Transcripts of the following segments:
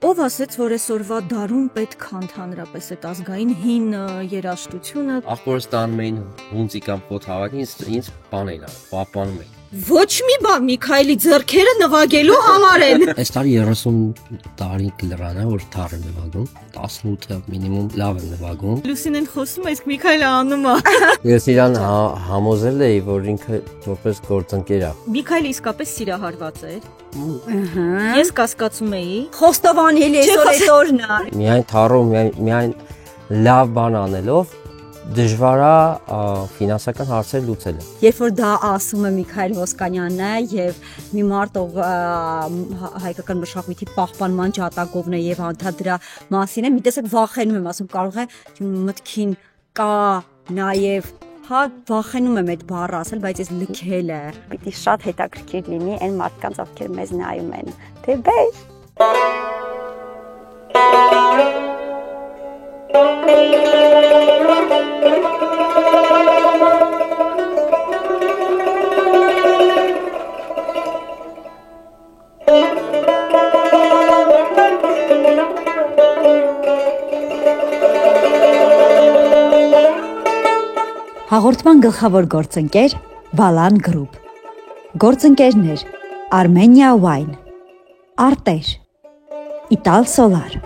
Ով ասեց, որ այսօրվա դարում պետք է ընդհանրապես այդ ազգային հին երաժշտությունը Ախորս տանում էին հունցի կամ փոթ հավաքին, ինձ բան էին արել, պահպանում էին։ Ոչ մի բան Միքայելի ձեռքերը նվագելու համար են։ Այս տարի 30 տարի կլրանա, որ թար եմ նվագում, 18-ը մինիմում լավ եմ նվագում։ Լուսինեն խոսում է, իսկ Միքայելը անում է։ Ես իրան համոզել էի, որ ինքը որպես գործընկեր է։ Միքայելը իսկապես սիրահարված էր։ Ես կասկածում էի։ Խոստովանելի է այսօրն է։ Միայն թարով, միայն լավ բան անելով դժվար է ֆինանսական հարցեր լուծելը։ Երբ որ դա ասում է Միքայել Ոսկանյանը եւ մի մարդ ով հայկական մշակույթի պահպանման ջատագովն է եւ անդադ դրա մասին է, մի տեսակ վախենում եմ, ասում կարող է մտքին կա նաեւ վախենում եմ այդ բառը ասել, բայց ես լքել է։ Պիտի շատ հետաքրքիր լինի այն մարդկանց, ովքեր մեզ նայում են։ Թե բեր։ Հաղորդման գլխավոր գործընկեր Բալան գրուպ, գործընկերներ Armenia Wine, Արտեր, Ital Solar։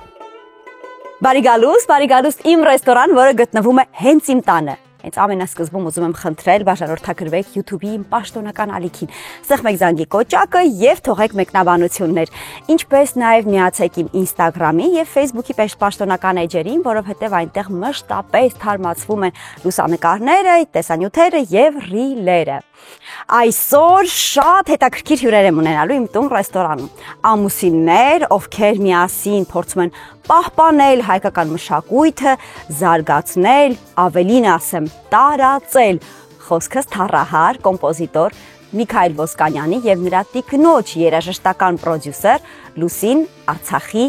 Բարի գալուստ իմ ռեստորան, որը գտնվում է հենց իմ տանը։ Հենց ամենասկզբում ուզում եմ խնդրել բաժանորդագրվեք YouTube-ի իմ պաշտոնական ալիքին, սեղմեք զանգի կոճակը եւ թողեք մեկնաբանություններ, ինչպես նաեւ միացեք իմ Instagram-ի եւ Facebook-ի պաշտոնական էջերին, որովհետեւ այնտեղ մշտապես թարմացվում են լուսանկարները, տեսանյութերը եւ ռիլերը։ Այսօր շատ հետաքրքիր հյուրեր եմ ունենալու իմ տուն ռեստորանում։ Ամուսիններ, ովքեր միասին փորձում են պահպանել հայկական մշակույթը, զարգացնել, ավելին ասեմ, տարածել։ Խոսքս թառահար կոմպոզիտոր Միքայել Ոսկանյանի եւ նրա տիկնոջ երաժշտական պրոդյուսեր Լուսին Արցախի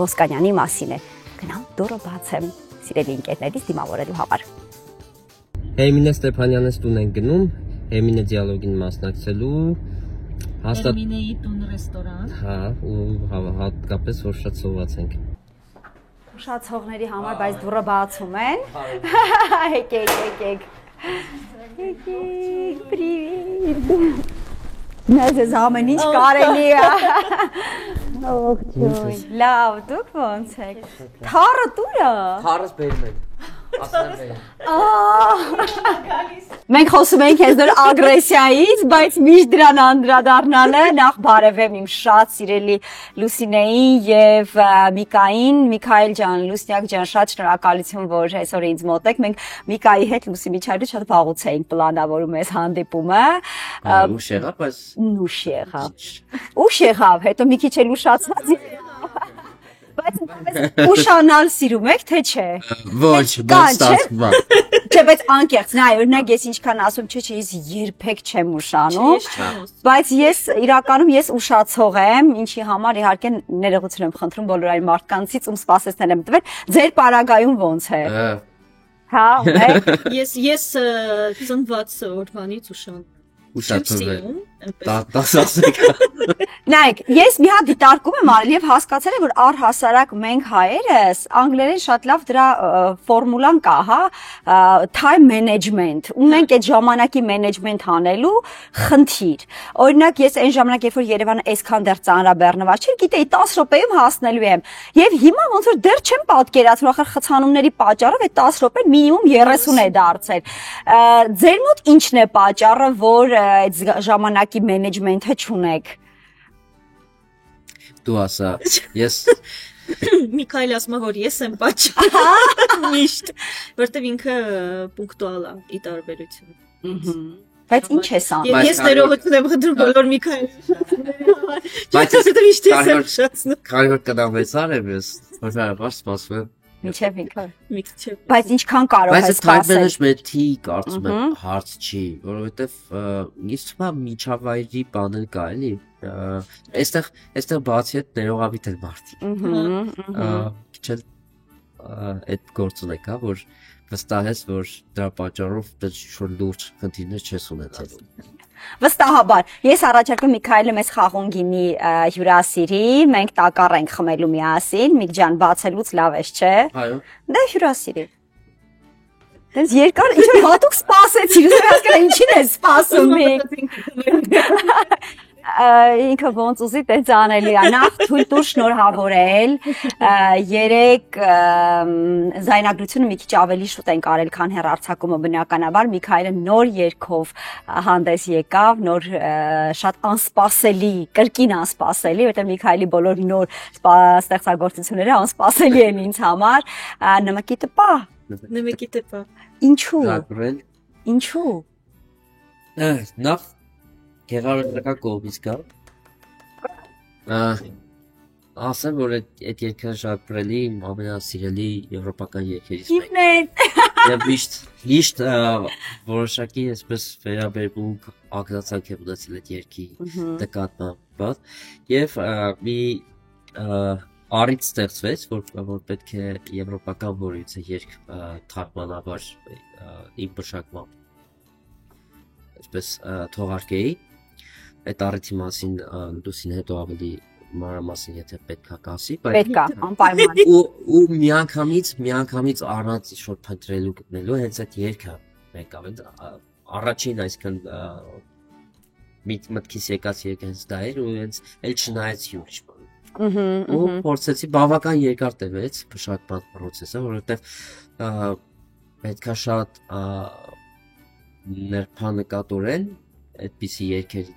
Ոսկանյանի մասին է։ Գնամ դուրը բացեմ սիրելի ընկերներից դիմավորելու համար։ Էմինե Ստեփանյանից տուն են գնում, Էմինե դիալոգին մասնակցելու, հաստատ Էմինեի տուն ռեստորան։ Հա, ու հատկապես որ շատ սոված ենք։ Ուշացողների համար, բայց դուրը բացում են։ Եկեք։ Պրիվիտ։ Մեզ ամեն ինչ կարելի է։ Ողջույն։ Լավ, դուք ոնց եք։ Թառը տուրը։ Թարս բերում են։ Մենք խոսում ենք հենց նոր ագրեսիայից, բայց միշտ դրան անդրադառնալը նախ բարևեմ իմ շատ սիրելի Լուսինեին եւ Միկային, Միքայել ջան, Լուսնյակ ջան, շատ շնորհակալություն, որ այսօր ինձ մոտ եք։ Մենք Միկայի հետ Լուսի միջավայրը շատ վաղուց էինք պլանավորում այս հանդիպումը։ Ուշ եղավ, հետո մի քիչ էլ ուշացած Բայց ուշանալ սիրում եք, թե չէ։ Ոչ, բայց ստացվում։ Չէ, բայց անկեղծ, նայ, օրինակ ես ինչքան ասում, չէ, ես երբեք չեմ ուշանում, բայց ես իրականում ես ուշացող եմ, ինչի համար իհարկե ներողություն եմ խնդրում բոլոր այն մարդկանցից, ում սպասեցնել եմ տվել, ձեր պարագայում ոնց է։ Հա, Ես ծնված օրվանից ուշան։ Ուշացում տասասեք։ Նայեք, ես մի հատ դիտարկում եմ արել եւ հասկացել եմ, որ առհասարակ մենք հայերս անգլերեն շատ լավ դրա ֆորմուլան կա, հա, time management, ունենք այդ ժամանակի management անելու խնդիր։ Օրինակ ես այն ժամանակ, երբ որ Երևանը այսքան դեռ ծանրաբեռնված չէր, գիտեի 10 րոպեում հասնելու եմ։ Եվ հիմա ոնց որ դեռ չեմ պատկերացնում, ախր խցանումների պատճառով այդ 10 րոպեն մինիմում 30 է դարձել։ Ձեր մոտ ի՞նչն է պատճառը, որ այդ ժամանակի management-ը չունեք։ Դու ասա, ես Միքայել ասում է, որ ես եմ պատճառը միշտ, որտեվ ինքը պունկտուալ է ի տարբերություն։ Բայց ինչ է սա։ Ես ներողություն եմ խնդրում բոլոր Միքայելին։ Բայց միշտ ես եմ շացնում։ քանի որ կդամեցար եմ ես, հորհարաբար սպասում եմ։ Մինչև ինքը։ Մինչև։ Բայց ինչքան կարող է սպասել։ Բայց time management-ի կարծում եմ հարց չի, որովհետև ինձ թվում է միջավայրի բանել կա, էլի։ Այստեղ բացի այդ ներողամիտ են մարդիկ։ Քիչ էլ այդ գործն է կա, որ վստահ ես, որ դրա պատճառով դեռ շուտ լուրջ խնդիրներ չես ունեցել։ Վստահաբար։ Ես առաջարկում Միքայելը մեզ խաղուն գինի հյուրասիրի, մենք տակառ ենք խմելու միասին, Միքջան բացելուց լավ է, չէ՞։ Այո։ Դե հյուրասիրի։ Դες երկար ինչ որ հատուկ սպասեցի, ուզում եմ հասկանալ ինչին է սպասում Միք։ Ինքը ոնց ուզի տենց անելի է, նախ թույլ տուր շնորհավորել, երեք զայնագրությունը մի քիչ ավելի շուտ ենք արել, քան հեռարձակումը բնականաբար, Միքայելը նոր երգով հանդես եկավ, նոր շատ անսպասելի, կրկին անսպասելի, որտեղ Միքայելի բոլոր նոր ստեղծագործությունները անսպասելի են ինձ համար, նմկի տպա։ Նմկի տպա։ Ինչու։ Ինչու։ Նախ Գեղարվեստական կողմից կա։ Ասեմ, որ այդ երգը շատ բրելի, ամենասիրելի եվրոպական երգերից մեկն է։ Եվ միշտ որոշակի այսպես վերաբերմունք ակնածանք եմ ունեցել այդ երգի նկատմամբ։ Եվ մի առիթ ստեղծվեց, որ պետք է եվրոպական որևիցե երգ թարգմանաբար իմ բշակմամբ այսպես թողարկեի։ Այդ առիթի մասին լուսին հետո ավելի մանրամասն եթե պետք է կասի, պետք է անպայման ու միանգամից առանց ինչ-որ փնտրելու գտնելու հենց այդ երգը եկավ առաջին այսքան մտքիս եկած երգը հենց դա էր ու հենց էլ չնայեց յուրջ ու փորձեցի բավական երկար տևեց մշակման process-ը, որովհետև պետքա շատ ներբանկատորեն այդպիսի երգերի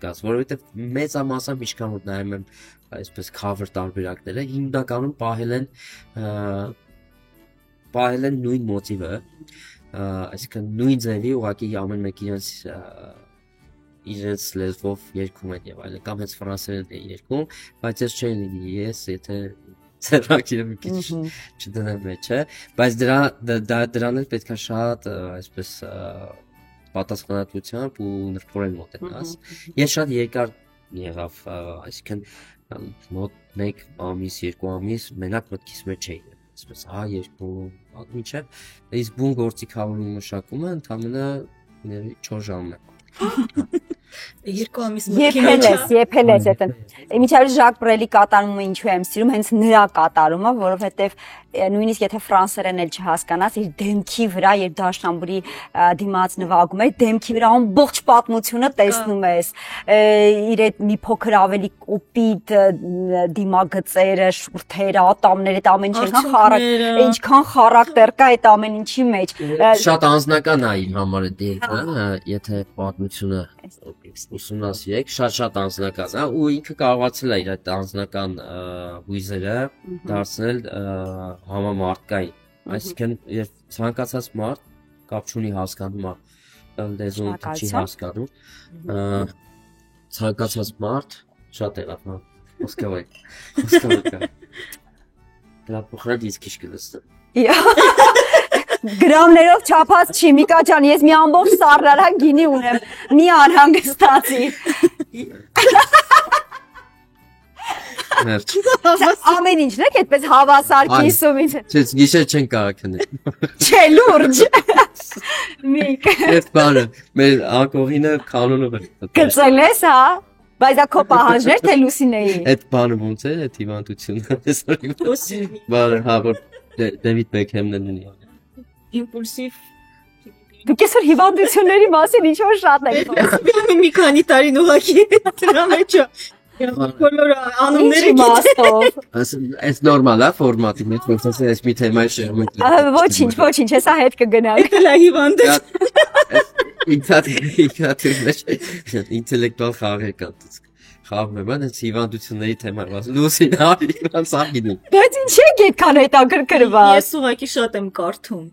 կաց, որովհետև մեծամասամբ ինչքան որ նայում եմ այսպես cover տարբերակները, հիմնականում պահել են նույն մոտիվը, այսինքն նույն ձևի ուղղակի ամեն մեկը իրենց լեզվով երգում են եւ այլն, կամ հենց ֆրանսերեն են երգում, բայց ես չէի լինի ես, եթե ծրագիրը մի քիչ չդնեմ մեջը, բայց դրան էլ պետք է շատ այսպես պատասխանատվությամբ ու նրբորեն մոտենաս։ Ես շատ երկար եղավ, այսինքն մոտ 1 ամիս, 2 ամիս մենակ մտքիս մեջ էի, այսպես երկու մինչև իսկ բուն գործիքավորում մշակումը ընդամենը 4 ժամ է։ 2 ամիս Եփել ես այդտեղ։ Միչայել Ժակ Բրելի կատարումը ինչու եմ սիրում, հենց նրա կատարումը, որովհետև նույնիսկ եթե ֆրանսերեն էլ չհասկանաս, իր դեմքի վրա, երբ դաշնամուրի դիմաց նվագում է, դեմքի վրա ամբողջ պատմությունը տեսնում ես։ Իր այդ մի փոքր ավելի կոպիտ դիմագծերը, շուրթերը, ատամները, այդ ամեն ինչքան խարակտեր կա այդ ամեն ինչի մեջ։ Շատ անձնական է իմ համար այդ երգը, եթե պատմությունը ուսումնասիրեք, շատ անձնական է ու ինքը կարողացել է իր այդ անձնական հույզերը դարձնել համամարտկային, այսինքն երբ ցանկացած մարդ կապ չունի հասկանում լեզուն չի հասկանում, ցանկացած մարդ շատ եղավ Մոսկվայ դրա փոխարեն իսկ քիչ կլստեմ Գրամներով չափած չի, Միկա ջան, ես մի ամբողջ սառնարան գինի ունեմ, մի անհանգստացի։ Ամեն ինչն եք այդպես հավասար կիսում ինձ։ Չէ, գիշեր չեն կարող քնել։ Չէ, լուրջ։ Միք։ Այդ բանը, մեր ակողինը կանոնով է։ Գծել ես, հա։ Բայց դա քո պահանջներ թե Լուսինեի։ Այդ բանը ոնց է, այդ հիվանդությունը։ Բանը, հա, որ Դեվիդ Բեքհեմն է ունի։ Իմպուլսիվ Դուք այսօր հիվանդությունների մասին ինչ-որ շատ եք խոսում։ Մի քանի տարին ուղղակի դրա մեջ բոլոր անունները իմաստով։ Այս նորմալ է ֆորմատի մեջ, որպես այս մի թեմայի շեղում եք։ Ոչինչ, հեսա հետ կգնանք։ Դա հիվանդ է։ Ինտելեկտուալ խաղեր կան։ Խաղում եմ, այս հիվանդությունների թեման, Լուսին հարիվան սաղին։ Բայց ինչ եք այդքան հետաքրքրված։ Ես ուղղակի շատ եմ կարդում։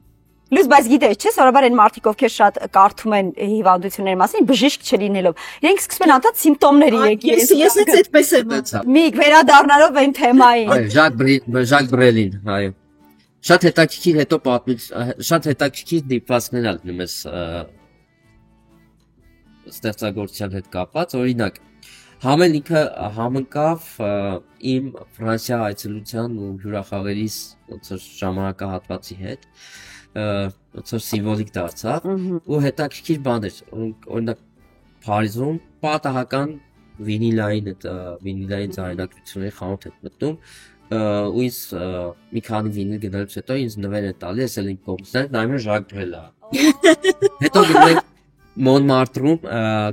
Լույս, բայց գիտես, չէ՞, սովորաբար այն մարդիկ, ովքեր շատ կարդում են հիվանդությունների մասին, բժիշկ չլինելով, իրենք սկսում են անդադ սիմպտոմների եկել։ Ես այդպես եմ։ Միք վերադառնալով այն թեմային։ Այո, Ժակ Բրելին, այո։ Շատ հետաքրքիր հետո շատ հետաքրքիր դիպվածքներ ալ նույնպես ստեղծագործության հետ կապված, օրինակ Համեն ինքը համընկավ իմ Ֆրանսիա այցելության ու հյուրախաղերիս ոնց որ ժամանակահատվածի հետ, ոնց որ սիմվոլիկ դարձավ ու հետաքրքիր բան էր, օրինակ Փարիզում պատահական վինիլային ձայնակությունների խանութ է մտնում ու ինձ մի քանի վինիլ գնալուց հետո ինձ նվեր է տալի, ես էլ ինձ կողմից նայում եմ Ժակ Բրելը։ Հետո գնում ենք Մոնմարտրում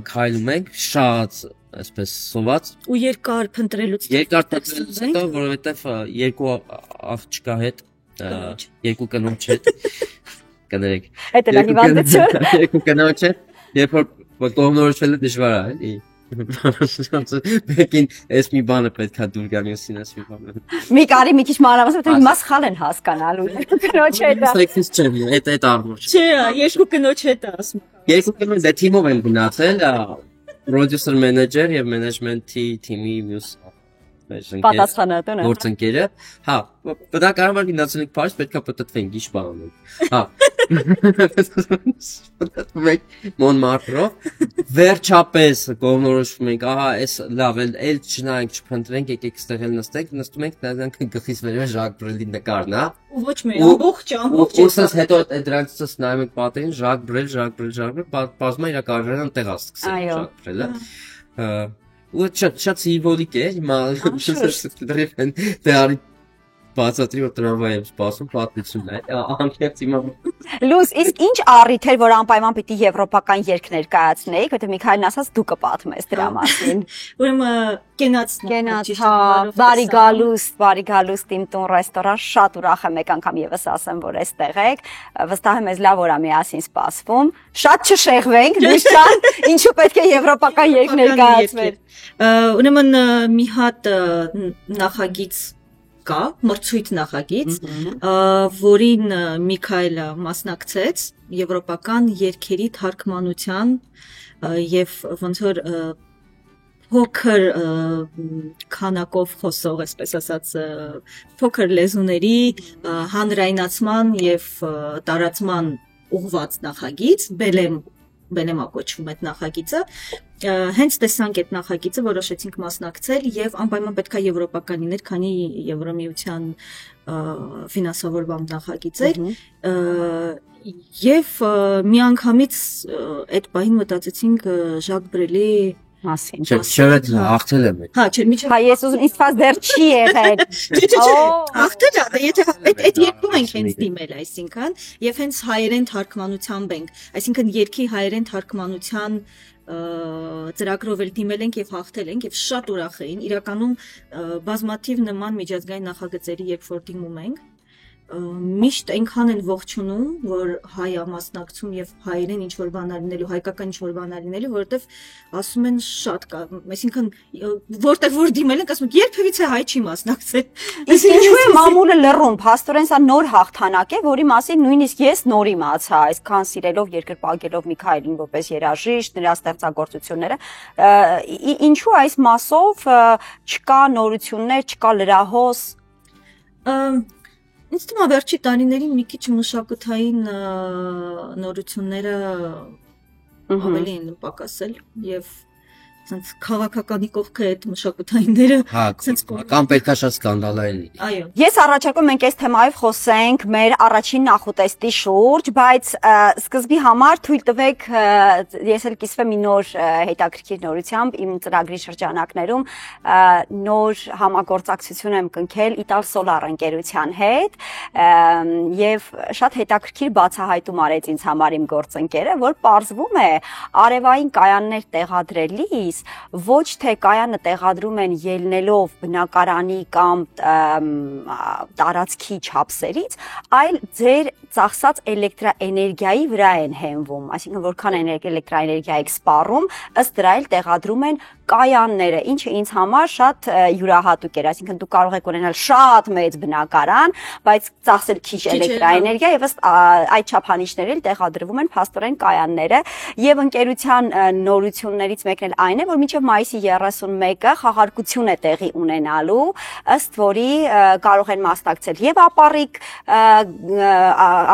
քայլում ենք շատ այսպես սոված ու երկար փնտրելուց հետո որովհետև երկու աղջկա հետ երկու կնոջ հետ կներեք Այդ է հիվանդություն երկու կնոջ հետ երբ որ կողմնորոշվելը դժվար է էլի Բեկին այս մի բանը պետք է դուր գա մյուսին այս մի բանը Մի կարի մի քիչ մանրամասն որ հիմա սխալ են հասկանալու կնոջ հետը Սեքսից չեմ այդ արմոր Չէ երկու կնոջ հետ է ասում Երկու կնոջ դե թիմով են գնացել պրոդյուսեր մենեջեր եւ մենեջմենթի թիմի մյուս պատասխանատուն գործընկերը հա բնակարար գնացել ենք Փարիզ պետքա պատտվենք ինչ բան հա պատտվենք Մոնմարտրով վերջապես կողմնորոշվում ենք ահա այս լավ էլ չնայենք չփնտրենք եկեք ստեղ էլ նստում ենք դրանք գլխից վերև Ժակ Բրելի նկարն հա ու ոչ մի ամբողջ ուսս հետո դրանցից նայում ենք պատերին Ժակ Բրել բազմա իր կարիերան այնտեղ է սկսել Ժակ Բրելը ու շատ սիմվոլիկ է հիմա դեռ բացատրի որ տրամվայ եմ սպասում պատմությունն է անկեղծ հիմա Լուս իսկ ինչ առիթ էր որ անպայման պիտի եվրոպական երգներ կայացնեիք որտեղ Միքայելն ասաց դու կպատմես դրա մասին ուրեմն կենաց հա բարի գալուստ իմ տուն ռեստորան շատ ուրախ եմ մեկ անգամ եւս ասեմ որ այստեղ եք վստահ եմ ես լավ որ միասին սպասվում շատ չշեղվենք դուք ջան ինչու պետք է եվրոպական երգներ կայացվեն ուրեմն մի հատ նախագիծ կա մրցույթ նախագիծ որին Միքայելը մասնակցեց եվրոպական երգերի թարգմանության եւ ոնց որ փոքր քանակով խոսող այսպես ասած փոքր լեզուների հանրայնացման եւ տարածման ուղղված նախագիծ Բելեմա կոչվում այդ նախագիծը հենց տեսանք այդ նախագիծը որոշեցինք մասնակցել եւ անպայման պետքա եվրոպական լիներ քանի Եվրոմիության ֆինանսավորված նախագիծ էր եւ միանգամից այդ բանին մտածեցինք Ժակ Բրելի մասին չէ հաղթել եմ հա չէ միջը հա ես ուզում ինձ ֆազ դեռ չի եղել հաղթել է եթե այդ երկում ենք հենց դիմել այսինքն եւ հենց հայերեն թարգմանությամբ ենք այսինքն երկի հայերեն թարգմանության ծրագրով էլ դիմել ենք եւ հաղթել ենք եւ շատ ուրախ էին իրականում բազմաթիվ նման միջազգային նախագծերի երբ որ դիմում ենք միշտ այնքան են ողջունում որ հայ մասնակցում եւ հայերեն ինչ որ բան լինելու հայկական ինչ որ բան լինելու որովհետեւ ասում են շատ կա այսինքն որտեղ որ դիմել ենք ասում են երբևիցե հայ չի մասնակցել իսկ ինչու է մամուլը լռում փաստորեն սա նոր հաղթանակ է որի մասին նույնիսկ ես նոր իմացա այսքան սիրելով երկրպագելով Միքայելին որպես երաժիշտ նրա ստեղծագործությունները ինչու այս մասով չկա նորություններ չկա լրահոս Ինձ թվում է վերջի տարիներին մի քիչ մշակութային նորությունները ավելի են պակասել եւ sense քաղաքականի կողքը այդ մշակութայինները կամ պետքա շատ սկանդալային լինի։ Այո։ Ես առաջարկում ենք այս թեմայով խոսենք մեր առաջին նախուտեստի շուրջ, բայց սկզբի համար թույլ տվեք ես էլ կիսվեմ մի նոր հետաքրքիր նորությամբ իմ ծրագրի շրջանակներում նոր համագործակցություն եմ կնքել Ital Solar ընկերության հետ եւ շատ հետաքրքիր բացահայտում արեց ինձ համար իմ գործընկերը, որ պարզվում է արևային կայաններ տեղադրելիս ոչ թե կայանը տեղադրում են ելնելով բնակարանի կամ տարածքի չափսերից, այլ ձեր ծախսած էլեկտրաէներգիայի վրա են հենվում, այսինքն որքան էլեկտրաէներգիա եք սպառում, ըստ դրա էլ տեղադրում են կայանները, ինչը ինձ համար շատ յուրահատուկ էր, այսինքն դու կարող եք ունենալ շատ մեծ բնակարան, բայց ծախսել քիչ էլեկտրաէներգիա եւ ըստ այդ չափանիշների էլ տեղադրվում են փաստորեն կայանները եւ ընկերության նորություններից մեկն էլ այն է, որ մինչեւ մայիսի 31-ը խաղարկություն է տեղի ունենալու, ըստ որի կարող են մասնակցել եւ ապառիկ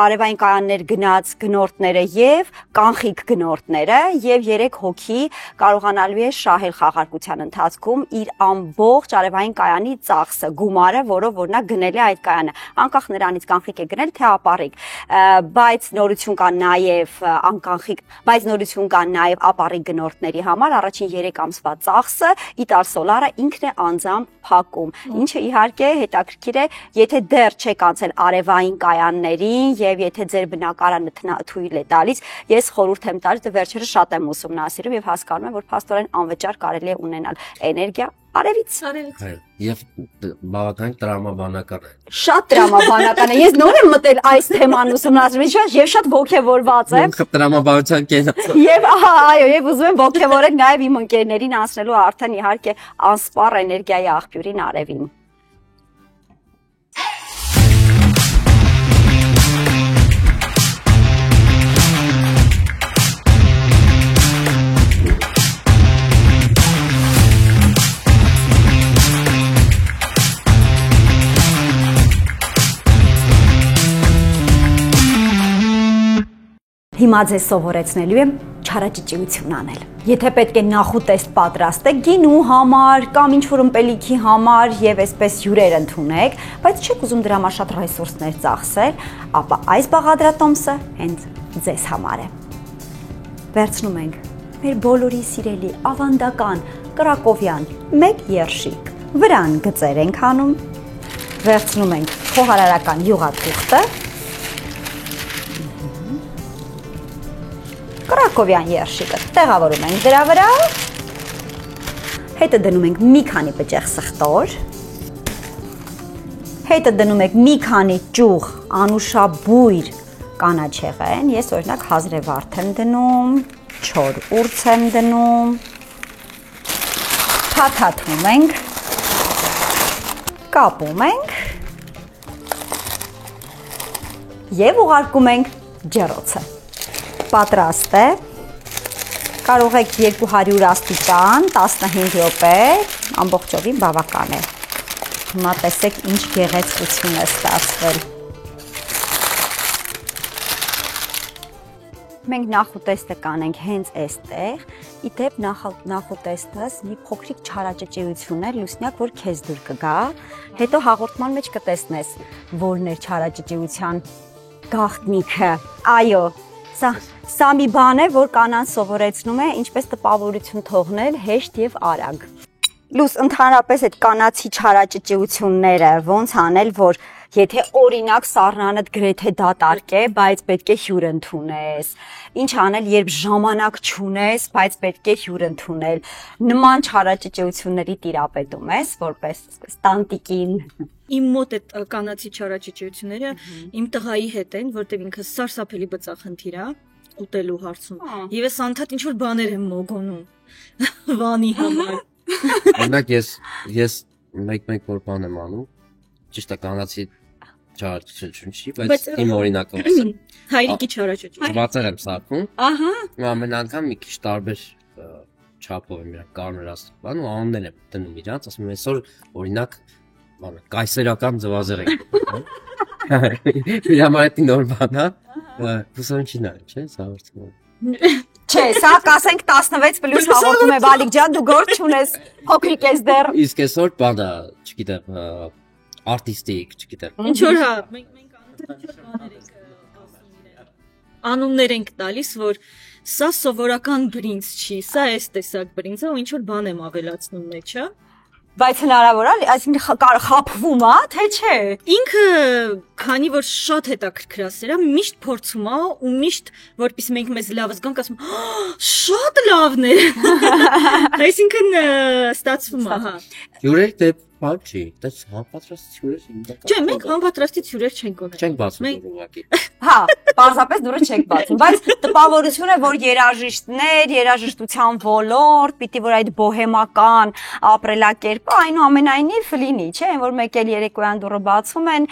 արևային կայաններ գնաց գնորդները եւ կանխիկ գնորդները եւ 3 հոգի կարողանալու է շահել խաղարկության ընթացքում իր ամբողջ արևային կայանի ծախսը, գումարը, որով որ նա գնել է այդ կայանը, անկախ նրանից կանխիկ է գնել թե ապառիկ, բայց նորություն կա նաև անկանխիկ, բայց նորություն կա նաև ապառիկ գնորդների համար առաջին 3 ամսվա ծախսը Ital Solar-ը ինքն է անձամբ փակում, ինչը իհարկե հետաքրքիր է, եթե դեռ չեք անցել արևային կայաններին եւ եթե ձեր բնակարանը թույլ է տալիս, ես խորհուրդ եմ տալիս, վերջերս շատ եմ ուսումնասիրում եւ հասկանում եմ, որ փաստորեն անվճար կարելի է ունենալ էներգիա արևից։ Եվ բավական տրամաբանական է։ Շատ տրամաբանական է։ Ես նոր եմ մտել այս թեման ուսումնասիրել եւ շատ ողջավորված եմ։ Տրամաբանության կենաց։ Եվ ահա, այո, եւ ուզում եմ ողջավորել նաեւ իմ ընկերներին անցնելու արդեն իհարկե անսպառ էներգիայի աղբյուրին արևին։ Հիմա ձեզ սովորեցնելու եմ չարաճճիություն անել։ Եթե պետք է նախուտեստ պատրաստեք գինու համար կամ ինչ-որ ըմպելիքի համար եւ այսպես հյուրեր ընդունեք, բայց չեք ուզում դրա համար շատ ռեսուրսներ ծախսել, ապա այս բաղադրատոմսը հենց ձեզ համար է։ Վերցնում ենք մեր բոլորի սիրելի ավանդական կրակովյան 1 երշիկ, վրան գծեր ենք անում, վերցնում ենք խոհարարական յուղաթուղթը, Կրակովյան երշիկը տեղավորում ենք դրա վրա, հետը դնում ենք մի քանի պճեղ սխտոր, հետը դնում ենք մի քանի ճուղ անուշաբույր կանաչեղեն, ես օրինակ հազրեվարդ եմ դնում, չոր ուրց եմ դնում, փաթաթում ենք, կապում ենք և ուղարկում ենք ջեռոցը։ Պատրաստ է, կարող եք 200 աստիճան, 15 րոպե, ամբողջովին բավական է։ Հիմա տեսեք ինչ գեղեցկություն է ստացվել։ Մենք նախուտեստը կանենք հենց այստեղ, իդեպ նախուտեստս մի փոքրիկ չարաճճիություն է, լուսնյակ, որ քեզ դուր կգա, հետո հաղորդման մեջ կտեսնես, որն է չարաճճիության գաղտնիքը, այո, Սա մի բան է, որ կանանց սովորեցնում է ինչպես տպավորություն թողնել հեշտ եւ արագ։ Լույս ընդհանրապես այդ կանացի չարաճճիությունները ոնց անել, որ եթե օրինակ սառնանդ գրեթե դատարկ է, բայց պետք է հյուր ընդունես։ Ինչ անել, երբ ժամանակ չունես, բայց պետք է հյուր ընդունել։ Նման չարաճճիությունների տիրապետում ես, որպես տանտիկին։ Իմ մոտ այդ կանացի չարաճճիությունները իմ տղայի հետ են, որտեղ ինքը սարսափելի բծախնդիր է ուտելու հարցում։ Եվ ես անդադ ինչ որ բաներ եմ մոգոնում վանի համար։ Օրինակ ես մեկ որ բան եմ անում, ճիշտ է կանացի չարաճճիություն չի, բայց իմ օրինակով հայրիկի չարաճճիություն։ Բացեր եմ սարքում։ Ահա։ Ամեն անգամ մի քիչ տարբեր չափով եմ իրար կարմրած բան ու անուններ եմ դնում իրանց, ասում եմ այսօր օրինակ կայսերական ձվածեղ եք։ Իրամայտի նոր բան, հա։ Հուսամ չի նայ, չէ՞, սա հաղորդում։ Չէ, սա կասենք 16+ հաղորդում է Վալիկ ջան, դու գործ չունես, փոքրիկ ես դեռ։ Իսկ այսօր բանը, չգիտեմ, արտիստիկ, չգիտեմ։ Ինչ որ հա, մենք անուններ ենք տալիս, որ սա սովորական բրինձ չի, սա էս տեսակ բրինձ է, ու ինչ որ բան եմ ավելացնում մեջը։ Բայց հնարավոր է, այսինքն խափվում է, թե չէ։ Ինքը, քանի որ շատ հետաքրքրասեր է, միշտ փորձում է ու միշտ, որպեսզի մենք մեզ լավ զգանք, ասում, շատ լավն է։ Այսինքն ստացվում է, հա։ Յուրեր դե բան չի, դες համապատրաստի հյուրեր ինձ։ Չէ, մենք համապատրաստի հյուրեր չենք ունենում։ Չենք բացում ուղղակի։ Հա, պարզապես դուրը չեք բացում, բայց տպավորություն է, որ երաժիշտներ, երաժշտության ոլորտ, պիտի որ այդ բոհեմական ապրելակերպը այնուամենայնիվ լինի, չէ՞, որ մեկ էլ երեկոյան դուրը բացում են,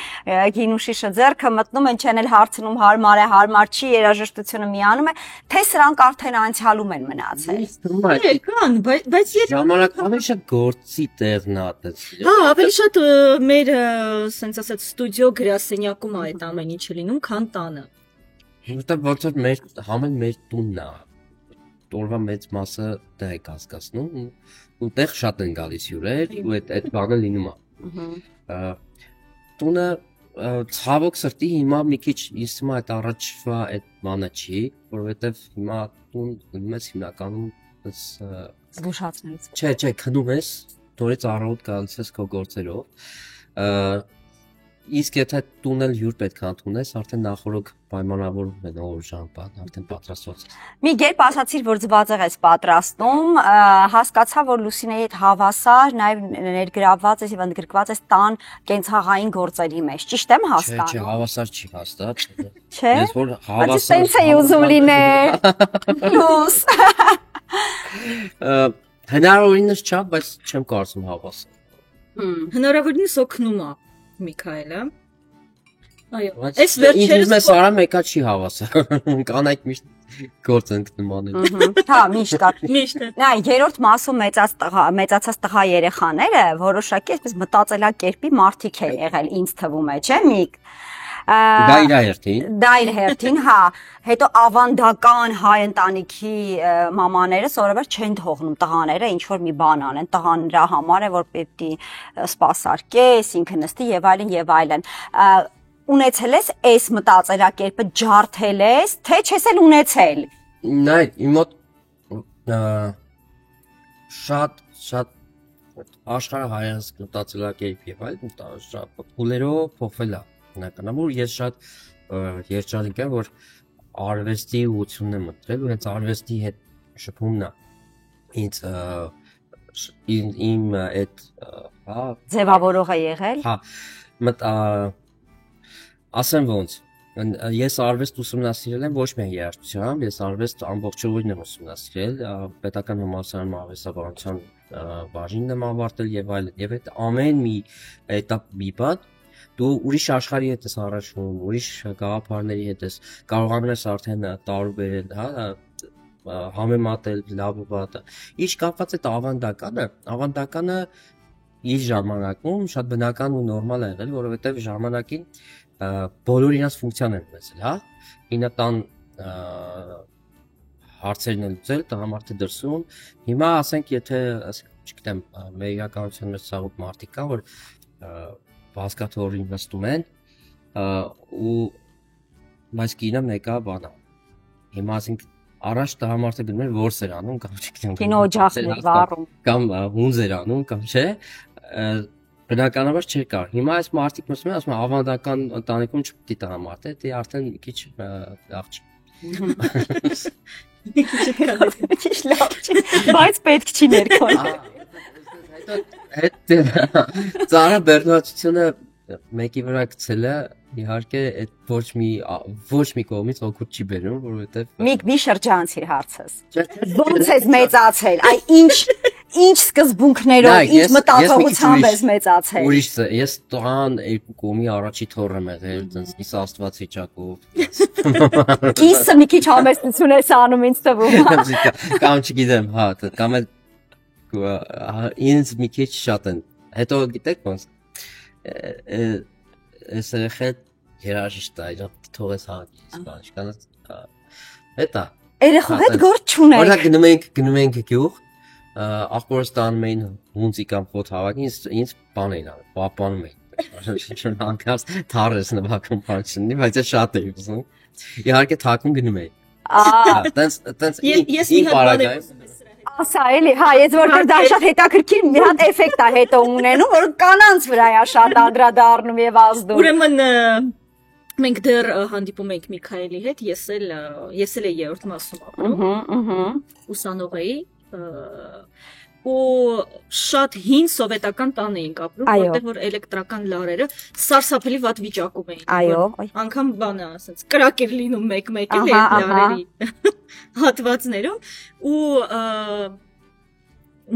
գինուշիշը ձեռքը մտնում են, չեն էլ հարցնում հարմար է, հարմար չի, երաժշտությունը միանում է, թե սրանք արդեն անցյալում են մնացել։ Կան, բայց ժամանակ ավելի շատ գործի տեղն է այդպես։ Հա, ավելի շատ մեր, ասենց ասած, ստուդիո գրասենյակում է այդ ամեն ինչը լինում, քան տանը։ Որտեղ ոնց որ մեր համեն մեր տունն է։ օրվա մեծ մասը դա է կասկածնում ու տեղ շատ են գալիս հյուրեր ու այդ բանը լինում է տունը ցավոք սրտի հիմա մի քիչ ինձ թվում է այդ առաջվա այդ բանը չի որովհետև հիմա տուն գնում ես հիմնականում զբոսացնից չէ քնում ես նորից առավոտ գալիս ես քո գործերով իսկ եթե տունել հյուր պետք է ընդունես, արդեն նախորդ պայմանավորվում են օր ժամպատ, արդեն պատրաստված ես։ Մի կերպ ասացիր, որ ձվածեղ ես պատրաստում, հասկացա, որ Լուսինեի հետ հավասար, նաև ներգրավված ես եւ ընդգրկված ես տան կենցաղային գործերի մեջ։ Ճիշտ եմ հասկանում։ Չէ, հավասար չի հաստատ։ Չէ։ Ես որ հավասար։ Բայց տենց է ուզում լինել։ Լուս։ Հնարավորինս չէ, բայց չեմ կարծում հավասար։ Հնարավորինս օգնում է Միքայելը։ Այո, այս վերջերս մեզ արա մեկա չի հավասար։ Կանայք միշտ գործ են գտնում անել։ Հա, միշտ կա։ Միշտ։ Նա երրորդ մասում մեծացած տղա երեխաները որոշակի այսպես մտածելակերպի մարդիկ են եղել, ինձ թվում է, չէ՞ Միք։ Դա իր հերթին։ Դա իր հերթին, հա։ Հետո ավանդական հայ ընտանիքի մամաները սովորաբար չեն թողնում տղաները ինչ որ մի բան անեն։ Տղան նրա համար է, որ պետք է սպասարկես, ինքը նստի եւ այլն եւ այլն։ Ունեցել ես այս մտածելակերպը, ջարդել ես, թե չես էլ ունեցել։ Նայ, իմ մոտ շատ աշխարհը հայաց մտածելակերպ եւ այլն շատ փուլերով փոխվել է։ Բնականաբար ես շատ երջանիկ եմ, որ արվեստի ուղղությունն եմ մտել ու հենց արվեստի հետ շփումն է ինձ իմ այդ հա ձևավորող է եղել։ Հա ասեմ ոնց ես արվեստ ուսումնասիրել եմ ոչ միայն երաժշտությամբ, ես արվեստ ամբողջովին եմ ուսումնասիրել, պետական համալսարանում արվեստաբանության բաժինն եմ ավարտել եւ այլն, եւ այդ ամեն մի этап մի բան դու ուրիշ աշխարհի հետ ես առաջվում, ուրիշ գաղափարների հետ ես կարողանում ես արդեն տարբերել, հա, համեմատել լավը վատը։ Ինչ կապված է ավանդականը իր ժամանակում շատ բնական ու նորմալ է եղել, որովհետև ժամանակին բոլոր իրաց ֆունկցիան են ունեցել, հա։ Ինատան հարցերն են լուծել, տղամարդը դրսում։ Հիմա ասենք, եթե, չգիտեմ, մեր իրականության մեջ ցավոք մարդիկ կան, որ բազկաթորին նստում են ու բայց կինը մեկա բանա։ Հիմա ասենք առաջ տղամարդը գնում էր որս էր անում կամ չգիտեմ կինոօջախներ վառում կամ հունզ էր անում կամ չէ բնականաբար չէր կար։ Հիմա այս մարդիկ մտածում են, ասում են ավանդական ընտանիքում չպետք է տղամարդ է, դե արդեն մի քիչ լավ չի։ Քիչ լավ չի, բայց պետք չի ներքոն։ Այդ ծառա բեռնվածությունը մեկի վրա գցել է իհարկե այդ ոչ մի կողմից օգուտ չի բերում, որովհետև մի շրջանցիր հարցս։ Ոնց ես մեծացել։ Այ ինչ սկզբունքներով, ինչ մտածողությամբ ես մեծացել։ Ուրիշ ես տղան երկու կողմի առաջի թոռ եմ եղել, այնպես իս աստված վիճակով։ Կիսը մի քիչ համեստություն ես անում ինձ թվում։ Կամ չգիտեմ, հա, կամ ինձ մի քիչ շատ են։ Հետո գիտեք ոնց ես եղել երաժիշտ է, իրոք թողես հանգիս, բան, հետա։ Երեխու հետ գործ չունեք։ Օրինակ գնում ենք գյուղ, աղբորս տանում էին հունձի կամ խոտ հավաքի, ինձ բան էին անում, պապանում էին։ Անկած թարես նվագում բան չունի, բայց ես շատ էի ուզում։ Իհարկե թաքուն գնում էի։ Տենց իմ բարակայում ասա էլի, հա, ես որտեղ դա շատ հետաքրքիր մի հատ էֆեկտ է հետո ունենում, որ կանանց վրա է շատ անդրադառնում եւ ազդում։ Ուրեմն մենք դեռ հանդիպում ենք Միքայելի հետ, ես էլ երրորդ մասում ապրում։ Ուսանող էի ու շատ հին սովետական տան էինք ապրում, որտեղ որ էլեկտրական լարերը սարսափելի վատ վիճակում էին։ Այո, անգամ բանը ասած կրակ էր լինում մեկ-մեկ էլ լարերի հատվածներում ու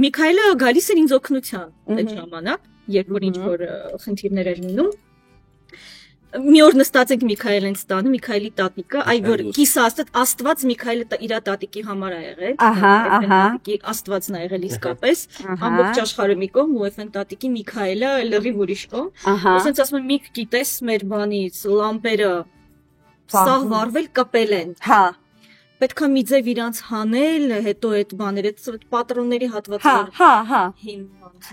Միքայելը գալիս էր ինձ օգնության այդ ժամանակ, երբ որ ինչ որ խնդիրներ էր լինում։ Մի օր նստած ենք Միքայելենց տանը, Միքայելի տատիկը, այ որ կիսա Աստված Միքայելը իր տատիկի համար է եղել։ Տատիկի Աստվածն է եղել իսկապես, ամբողջ աշխարհը մի կողմ ու FN տատիկի Միքայելը լրիվ ուրիշ կողմ։ Ասենց ասում եմ, Միք, գիտես մեր բանից լամպերը սաղ վառվել կպել են։ Հա։ պետքա մի ձև իրանց հանել, հետո այդ բաները, այդ պատրոնների հատվածը։ Հա։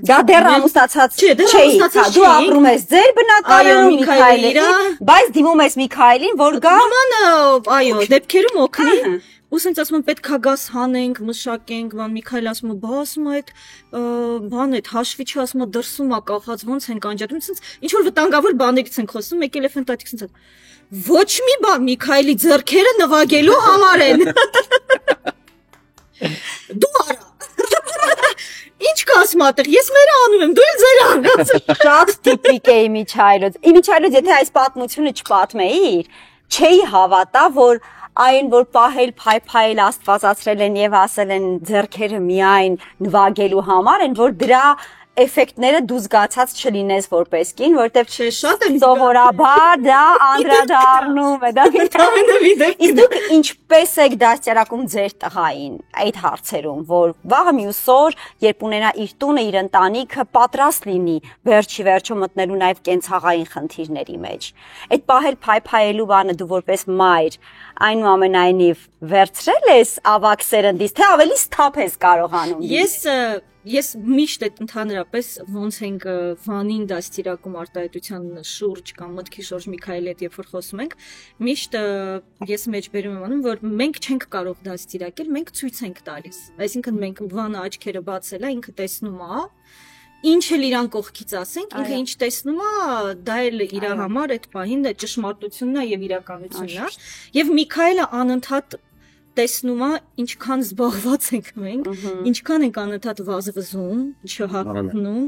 Դա դեռ ամուսնացած չէի, դու ապրում ես ձեր բնակարանում Միքայելի, բայց դիմում ես Միքայելին, որ գա։ Այո, դեպքերում օգնի։ Ու ասենց ասում եմ պետքա գաս հանենք, մշակենք, բան Միքայել ասում է, բա ասում է այդ բան այդ հաշվի չի ասում է դրսում է կախած ոնց են կանջատում, ասենց ինչ որ վտանգավոր բաներից են խոսում, մեկ էլեֆանտ տատիկ ասենց ոչ մի բան Միքայելի ձեռքերը նվագելու համար են։ Դու արա։ Ինչ կասում ատեղ, ես մեր անում եմ, դու էլ ձեր անած։ Շատ տիպիկ է Միքայելոց։ Միքայելոց եթե այս պատմությունը չպատմեիր, չէի հավատա, որ այն որ պահել, փայփայել աստվածացրել են եւ ասել են ձեռքերը միայն նվագելու համար են, որ դրա էֆեկտները դու զգացած չլինես որպես կին, որտեվ շատ եմ սովորաբար դա անդրադառնում է, դա իսկ դուք ինչպես եք դաստիարակում ձեր տղային այդ հարցերում, որ վաղը մյուս օր, երբ ունենա իր տունը, իր ընտանիքը պատրաստ լինի վերջի վերջո մտնելու նաև կենցաղային խնդիրների մեջ։ Այդ պահել փայփայելու բանը դու որպես մայր այնուամենայնիվ վերցրել ես ավակ սերնդից, թե ավելի սթափ ես կարողանում։ Ես միշտ այդ ընդհանրապես ոնց ենք Վանին դաստիարակում արտահայտության շուրջ կամ մտքի շուրջ Միքայելի հետ երբ որ խոսում ենք, միշտ ես մեջբերում եմ անում, որ մենք չենք կարող դաստիարակել, մենք ցույց ենք տալիս։ Այսինքն մենք Վանը աչքերը բացել է, ինքը տեսնում է, ինչ էլ իրան կողքից ասենք, ինքը ինչ տեսնում է, դա էլ իր համար այդ պահին դա ճշմարտությունն է եւ իրականությունն է։ Եվ Միքայելը անընդհատ տեսնում է ինչքան զբաղված ենք մենք, ինչքան ենք անընդհատ վազվզում, չհաղթնում,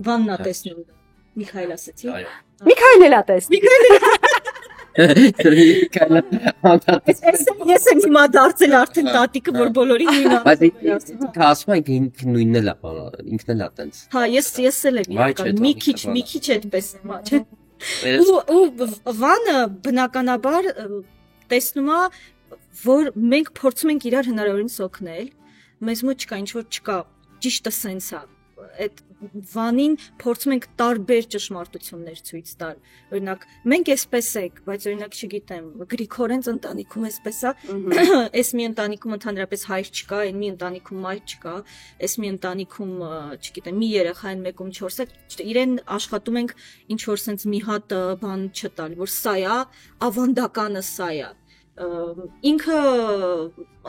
Վաննա տեսնում։ Միքայել ասեցի։ Միքայելն էլա տեսնում։ Ես եմ հիմա դարձել արդեն տատիկը, որ բոլորին նույնն է։ Բայց ասում եք նույնն էլ է, ինքն էլ է տենց։ Հա, ես էլ եմ իրական, մի քիչ այդպես եմ, չէ՞։ Ու Վանը բնականաբար տեսնում է որ մենք փորձում ենք իրար հնարավորինս օգնել, մեզ մոտ չկա ինչ որ չկա, ճիշտը սենց է, այդ Վանին փորձում ենք տարբեր ճշմարտություններ ցույց տալ, օրինակ մենք էսպես ենք, բայց օրինակ չգիտեմ, Գրիգորեն ընտանիքում էսպես է, այս մի ընտանիքում ընդհանրապես հայր չկա, այն մի ընտանիքում մայր չկա, այս մի ընտանիքում, չգիտեմ, մի երեխա այն մեկում 4 է, իրեն աշխատում ենք ինչ որ սենց մի հատ բան չտալ, որ սա է, ավանդականը սա է։ Ինքը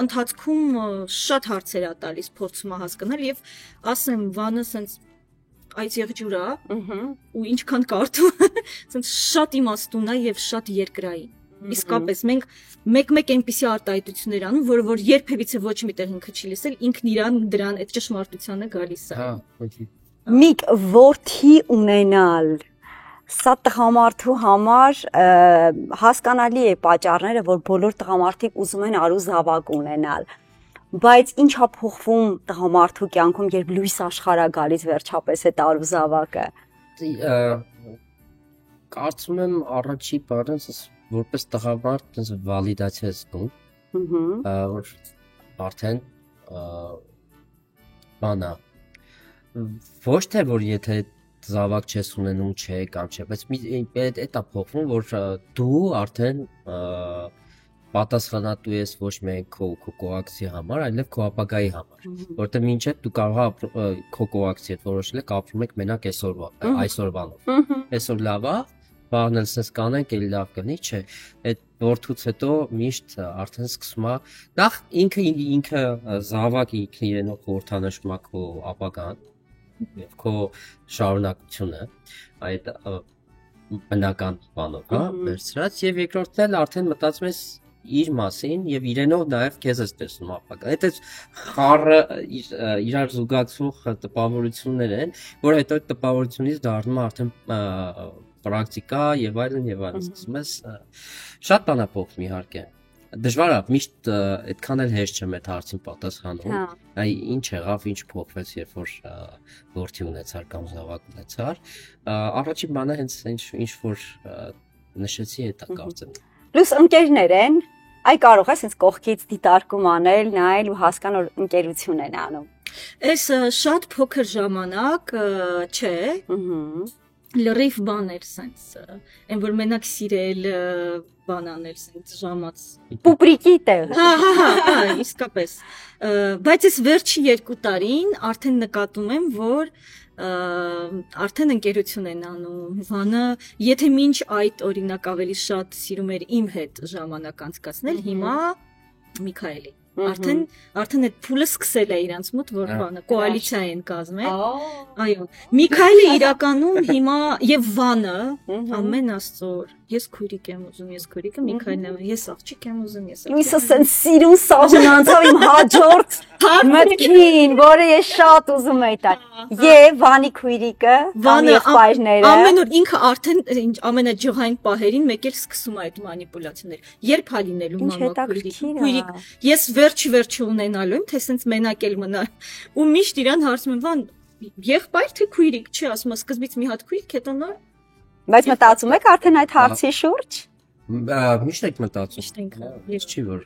ընթացքում շատ հարցեր է տալիս, փորձում է հասկանալ եւ ասեմ Վանը սենց այս եղջյուր է ու ինչքան կարդում սենց շատ իմաստուն է եւ շատ երկրային։ Իսկապես մենք մեկ այնպիսի արտահայտություններ անում, որ երբևիցե ոչ միտեղ ինքը չի լսել, ինքն իրան դրան այդ ճշմարտությանը գալիս է։ Հա, Միք որդի ունենալ Սա տղամարդու համար հասկանալի է պատճառները, որ բոլոր տղամարդիկ ուզում են արու զավակ ունենալ, բայց ինչա փոխվում տղամարդու կյանքում, երբ լույս աշխարհ է գալիս վերջապես այդ արու զավակը։ Կարծում եմ առաջի բանը որպես տղամարդ վալիդացիա զգում, որ արդեն բանա ոչ թե որ եթե զավակ չես ունենում չէ կամ չէ, բայց այդ է փոխվում, որ դու արդեն պատասխանատու ես ոչ միայն քո կոակցիի համար, այլև քո ապագայի համար, որտեղ մինչև դու կարող ես քո կոակցիա որոշել եք ապրում եք մենակ այսօրվանով։ Այսօր լավ է, վաղն էլ sense կանենք, էլի լավ կնի, չէ։ Այդ որդուց հետո միշտ արդեն սկսում է նախ ինքը զավակ ինքն իրենով խորհրդանշում է քո ապագան եւ քո շարունակությունը այդ բնական բանով, հա, վերցրած եւ երկրորդն էլ արդեն մտածում ես իր մասին եւ իրենով նաեւ քեզ ես տեսնում ապագա։ Այդ խառը իրար զուգակցող տպավորություններ են, որ հետո այդ տպավորությունից դառնում է արդեն պրակտիկա եւ այլն, սկսում ես շատ բան է փոխվում իհարկե։ Դժվար է, միշտ այդքան էլ հեշտ չեմ այդ հարցին պատասխանում։ Այ ինչ եղավ, ինչ փոխվեց, երբ որ որդի ունեցար կամ զավակ ունեցար։ Առաջին բանը հենց ինչ որ նշեցի այդ է կարծեմ։ Լույս ընկերներ են, այ կարող ես հենց կողքից դիտարկում անել, նայել ու հասկանալ որ ընկերություն են անում։ Այս շատ փոքր ժամանակ չէ։ լրիվ բաներ սենց այն որ մենակ սիրել բանաներ սենց ժամաց Պուպրիկի տեղ։ հա իսկապես բայց այս վերջի 2 տարին արդեն նկատում եմ որ արդեն ընկերություն են անում Վանը եթե մինչ այդ օրինակ ավելի շատ սիրում էր իմ հետ ժամանակ անցկացնել հիմա Միքայելի արդեն այդ փուլը սկսել է իրանց մոտ որ բանը կոալիցիա են կազմել այո Միքայելը իրականում հիմա եւ Վանը ամեն աստծոր ես քույրիկ եմ ուզում ես քույրիկը Միքայելն է ես աղջիկ եմ ուզում ես Լույսը սենց սիրուն սաղմնանցավ իմ հաջորդ մտքին որը ես շատ ուզում եի տալ եւ Վանի քույրիկը Վանի եղբայրները ամեն օր ինքը արդեն ամենաջղային պահերին մեկ էլ սկսում է այդ մանիպուլյացիաներ երբ հա լինելու մամա քույրիկ ես վերջի ունենալու եմ թե սենց մենակ էլ մնալ ու միշտ իրան հարցում եմ Վան եղբայր թե քույրիկ չի ասում սկզբից մի հատ քույրիկ հետո նոր բայց մտածում եք արդեն այդ հարցի շուրջ միշտ եք մտածում ես չի որ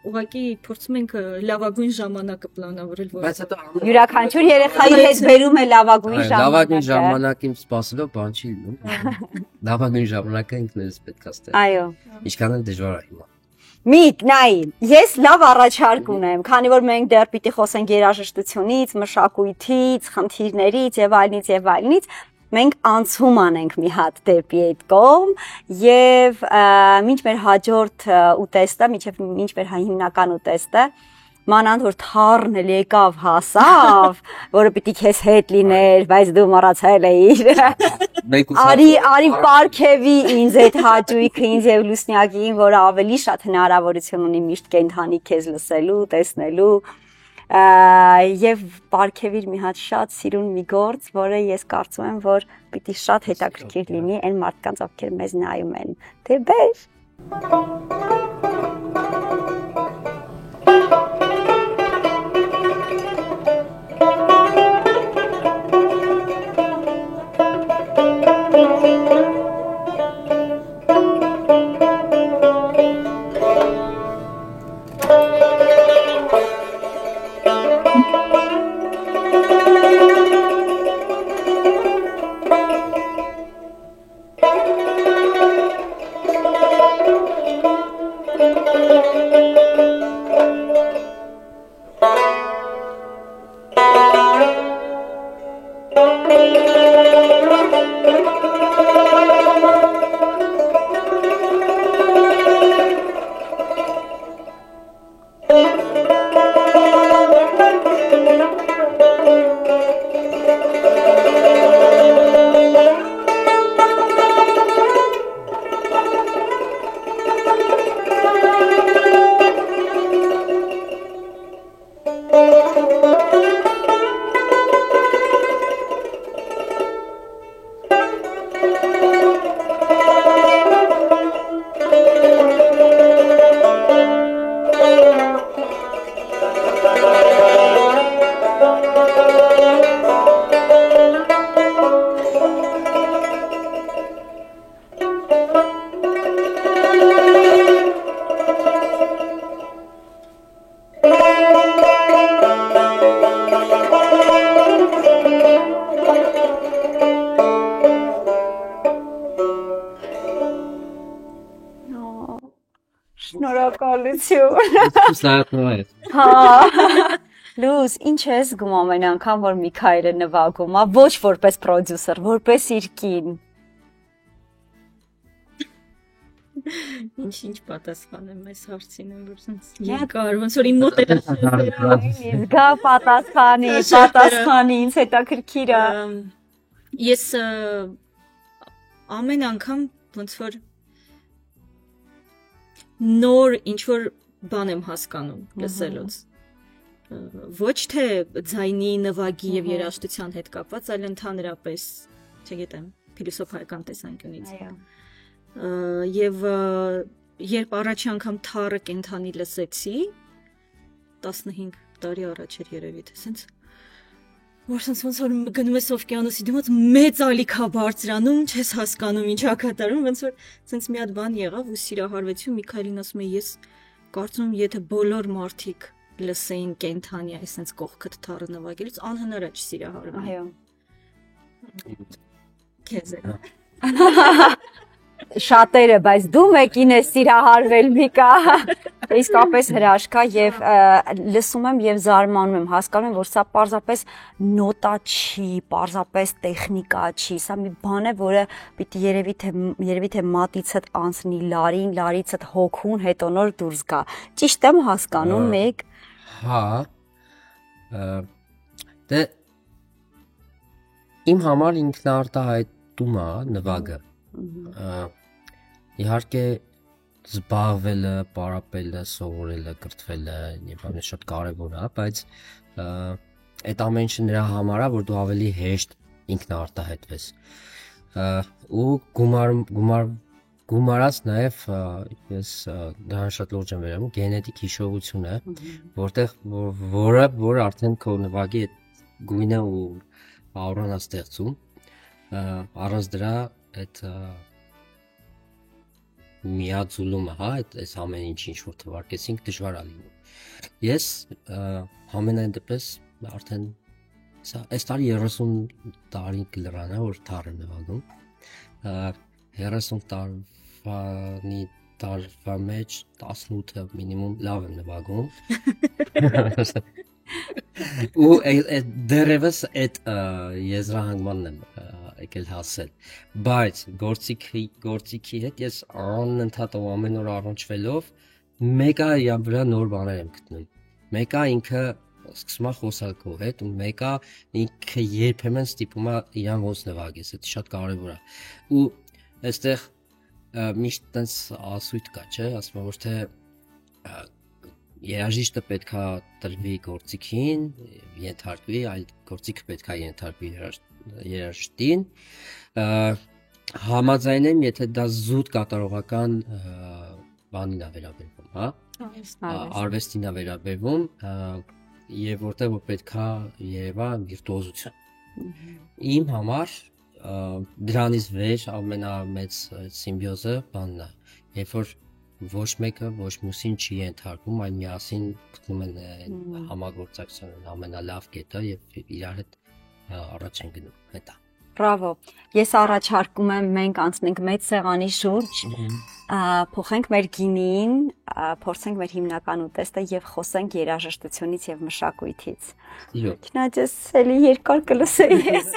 ուղղակի փորձում ենք լավագույն ժամանակը պլանավորել որ բայց հետո յուրաքանչյուր երեխայի հետ բերում է լավագույն ժամանակին սպասելով բան չի լինում լավագույն ժամանակը ինքն էս պետք է ստեղծել այո ինչքան էլ դժվար է հիմա Միք, նայ, ես լավ առաջարկ ունեմ, քանի որ մենք դեռ պիտի խոսենք երաժշտությունից, մշակույթից, խնդիրներից եւ այլնից, մենք անցում անենք մի հատ դեպի այդ կողմ եւ մինչ մեր հաջորդ ուտեստը, մինչ մեր հիմնական ուտեստը մանանդ որ թարն էլ եկավ հասավ, որը պիտի քեզ հետ լիներ, բայց դու մոռացել էիր։ Արի պարքեվի ինձ այդ հաճույքը ինձ եւ Լուսնյակին, որը ավելի շատ հնարավորություն ունի միշտ կենթանի քեզ լսելու, տեսնելու, եւ պարքեվիր մի հատ շատ սիրուն մի գործ, որը ես կարծում եմ, որ պիտի շատ հետաքրքիր լինի այն մարդկանց, ովքեր մեզ նայում են։ Թե բեր։ Շնորհակալություն։ Հա։ Լուս, ինչ ես զգում ամեն անգամ, որ Միքայելը նվագում, ոչ որպես պրոդյուսեր, որպես իր կին։ Ինչ պատասխանեմ այս հարցին, որ sense երկար, ոնց որ իմ մոտ է Գա պատասխանի, ինձ հետաքրքիր է։ Ես ամեն անգամ ոնց որ նոր ինչ որ բան եմ հասկանում լսելուց ոչ թե ձայնի նվագի եւ երաժշտության հետ կապված, այլ ընդհանրապես, չգիտեմ, փիլիսոփայական տեսանկյունից։ Եվ երբ առաջի անգամ թառը կենթանի լսեցի 15 տարի առաջ էր երևի թե sense որ sense ոնց որ գնում ես օվկիանոսի դիմաց մեծ ալիքա բարձրանում չես հասկանում ինչա կատարում ոնց որ sense մի հատ բան եղավ ու սիրահարվեցի ու Միքայելին ասում եմ ես կարծում եմ եթե բոլոր մարդիկ լսեին կենթանի այս sense կողքդ թառը նվագելուց անհնար է չսիրահարվի։ Այո։ քեզ է։ Շատերը, բայց դու մեկին ես սիրահարվել Միկա, իսկապես հրաշք է եւ լսում եմ եւ զարմանում եմ, հասկանում եմ, որ սա պարզապես նոտա չի, պարզապես տեխնիկա չի, սա մի բան է, որը պիտի երևի թե մատիցդ անցնի լարին, լարիցդ հոգուն, հետո նոր դուրս գա։ Ճիշտ եմ հասկանում մեկ։ Հա։ Դե իմ համար ինքնարտահայտում է նվագը։ Իհարկե զբաղվելը, պարապելը, սովորելը, կրթվելը եւ այլն շատ կարեւոր է, բայց այդ ամեն ինչը նրա համար է, որ դու ավելի հեշտ ինքնարտահայտվես։ Ու գումարած նաեւ ես դրան շատ լուրջ եմ վերաբերում գենետիկ հիշողությունը, որը արդեն քո նվագի այդ գույնը ու աուրան է ստեղծում, առանց դրա այդ միաձուլումը, հա, այս ամեն ինչ որ թվարկեցինք դժվար է լինում։ Ես համենայն դեպս արդեն այս տարի 30 տարի կլրանա որ թար եմ նվագում։ 30 տարվա մեջ 18-ը մինիմում լավ եմ նվագում։ Ու դերևս այդ եզրահանգմանն եմ եկել հասել, բայց գործիքի հետ ես անընդհատ ամեն օր առնչվելով մեկը իմ վրա նոր բաներ եմ գտնում, մեկը ինքը սկսում է խոսալ քո հետ ու մեկը ինքը երբեմն ստիպում է իրան ոնց նվագես, դա շատ կարևոր է։ Ու այստեղ միշտ տենց ասույթ կա, չէ, ասում որ թե երաժիշտը պետքա տրվի գործիքին, ենթարկվի, այլ գործիքը պետքա ենթարկվի երաժշտին, համաձայն եմ, եթե դա զուտ կատարողական բանին է վերաբերվում, հա, արվեստին է վերաբերվում, եւ որտեղ որ պետքա երևա վիրտուոզություն։ Իմ համար դրանից վեր ամենամեծ սիմբիոզը բանն է, երբ որ ոչ մեկը ոչ մյուսին չի ենթարկվում, այլ միասին գտնում են համագործակցության ամենալավ կետը եւ իրար հետ առաջ են գնում, հետա։ Բրավո։ Ես առաջարկում եմ մենք անցնենք մեծ սեղանի շուրջ, փոխենք մեր գինին, փորձենք մեր հիմնական ուտեստը եւ խոսենք երաժշտությունից եւ մշակույթից։ Քնաջս էլի երկար կլսեի ես։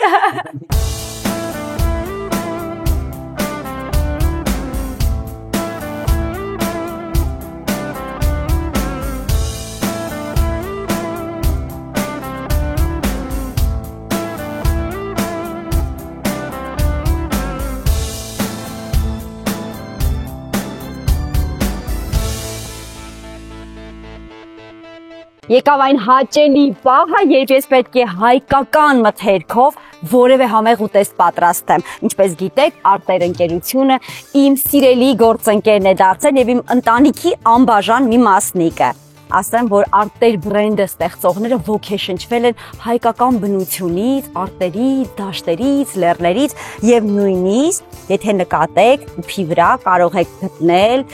Եկավ այն հաճելի պահը, երբ ես պետք է հայկական մթերքով որևէ համեղ ուտեստ պատրաստեմ։ Ինչպես գիտեք, Արտեր ընկերությունը իմ սիրելի գործընկերն է դարձել եւ իմ ընտանիքի անբաժան մի մասնիկը։ Ասեմ, որ Արտեր բրենդը ստեղծողները ոգեշնչվել են հայկական բնությունից, արտերից, դաշտերից, լեռներից եւ նույնիսկ, եթե նկատեք, ուփի վրա կարող եք գտնել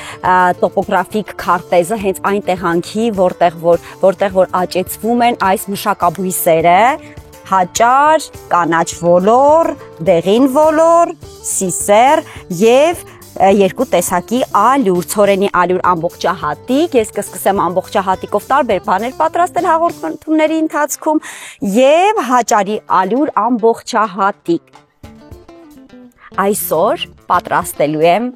տոպոգրաֆիկ քարտեզը հենց այն տեղանքի, որտեղ որ աճեցվում են այս մշակաբույսերը, հաճար, կանաչ ոլոր, դեղին ոլոր, սիսեր եւ երկու տեսակի ալյուր, ցորենի ալյուր ամբողջահատիկ, ես կսկսեմ ամբողջահատիկով տարբեր բաներ պատրաստել հաղորդումների ընթացքում եւ հաճարի ալյուր ամբողջահատիկ։ Այսօր պատրաստելու եմ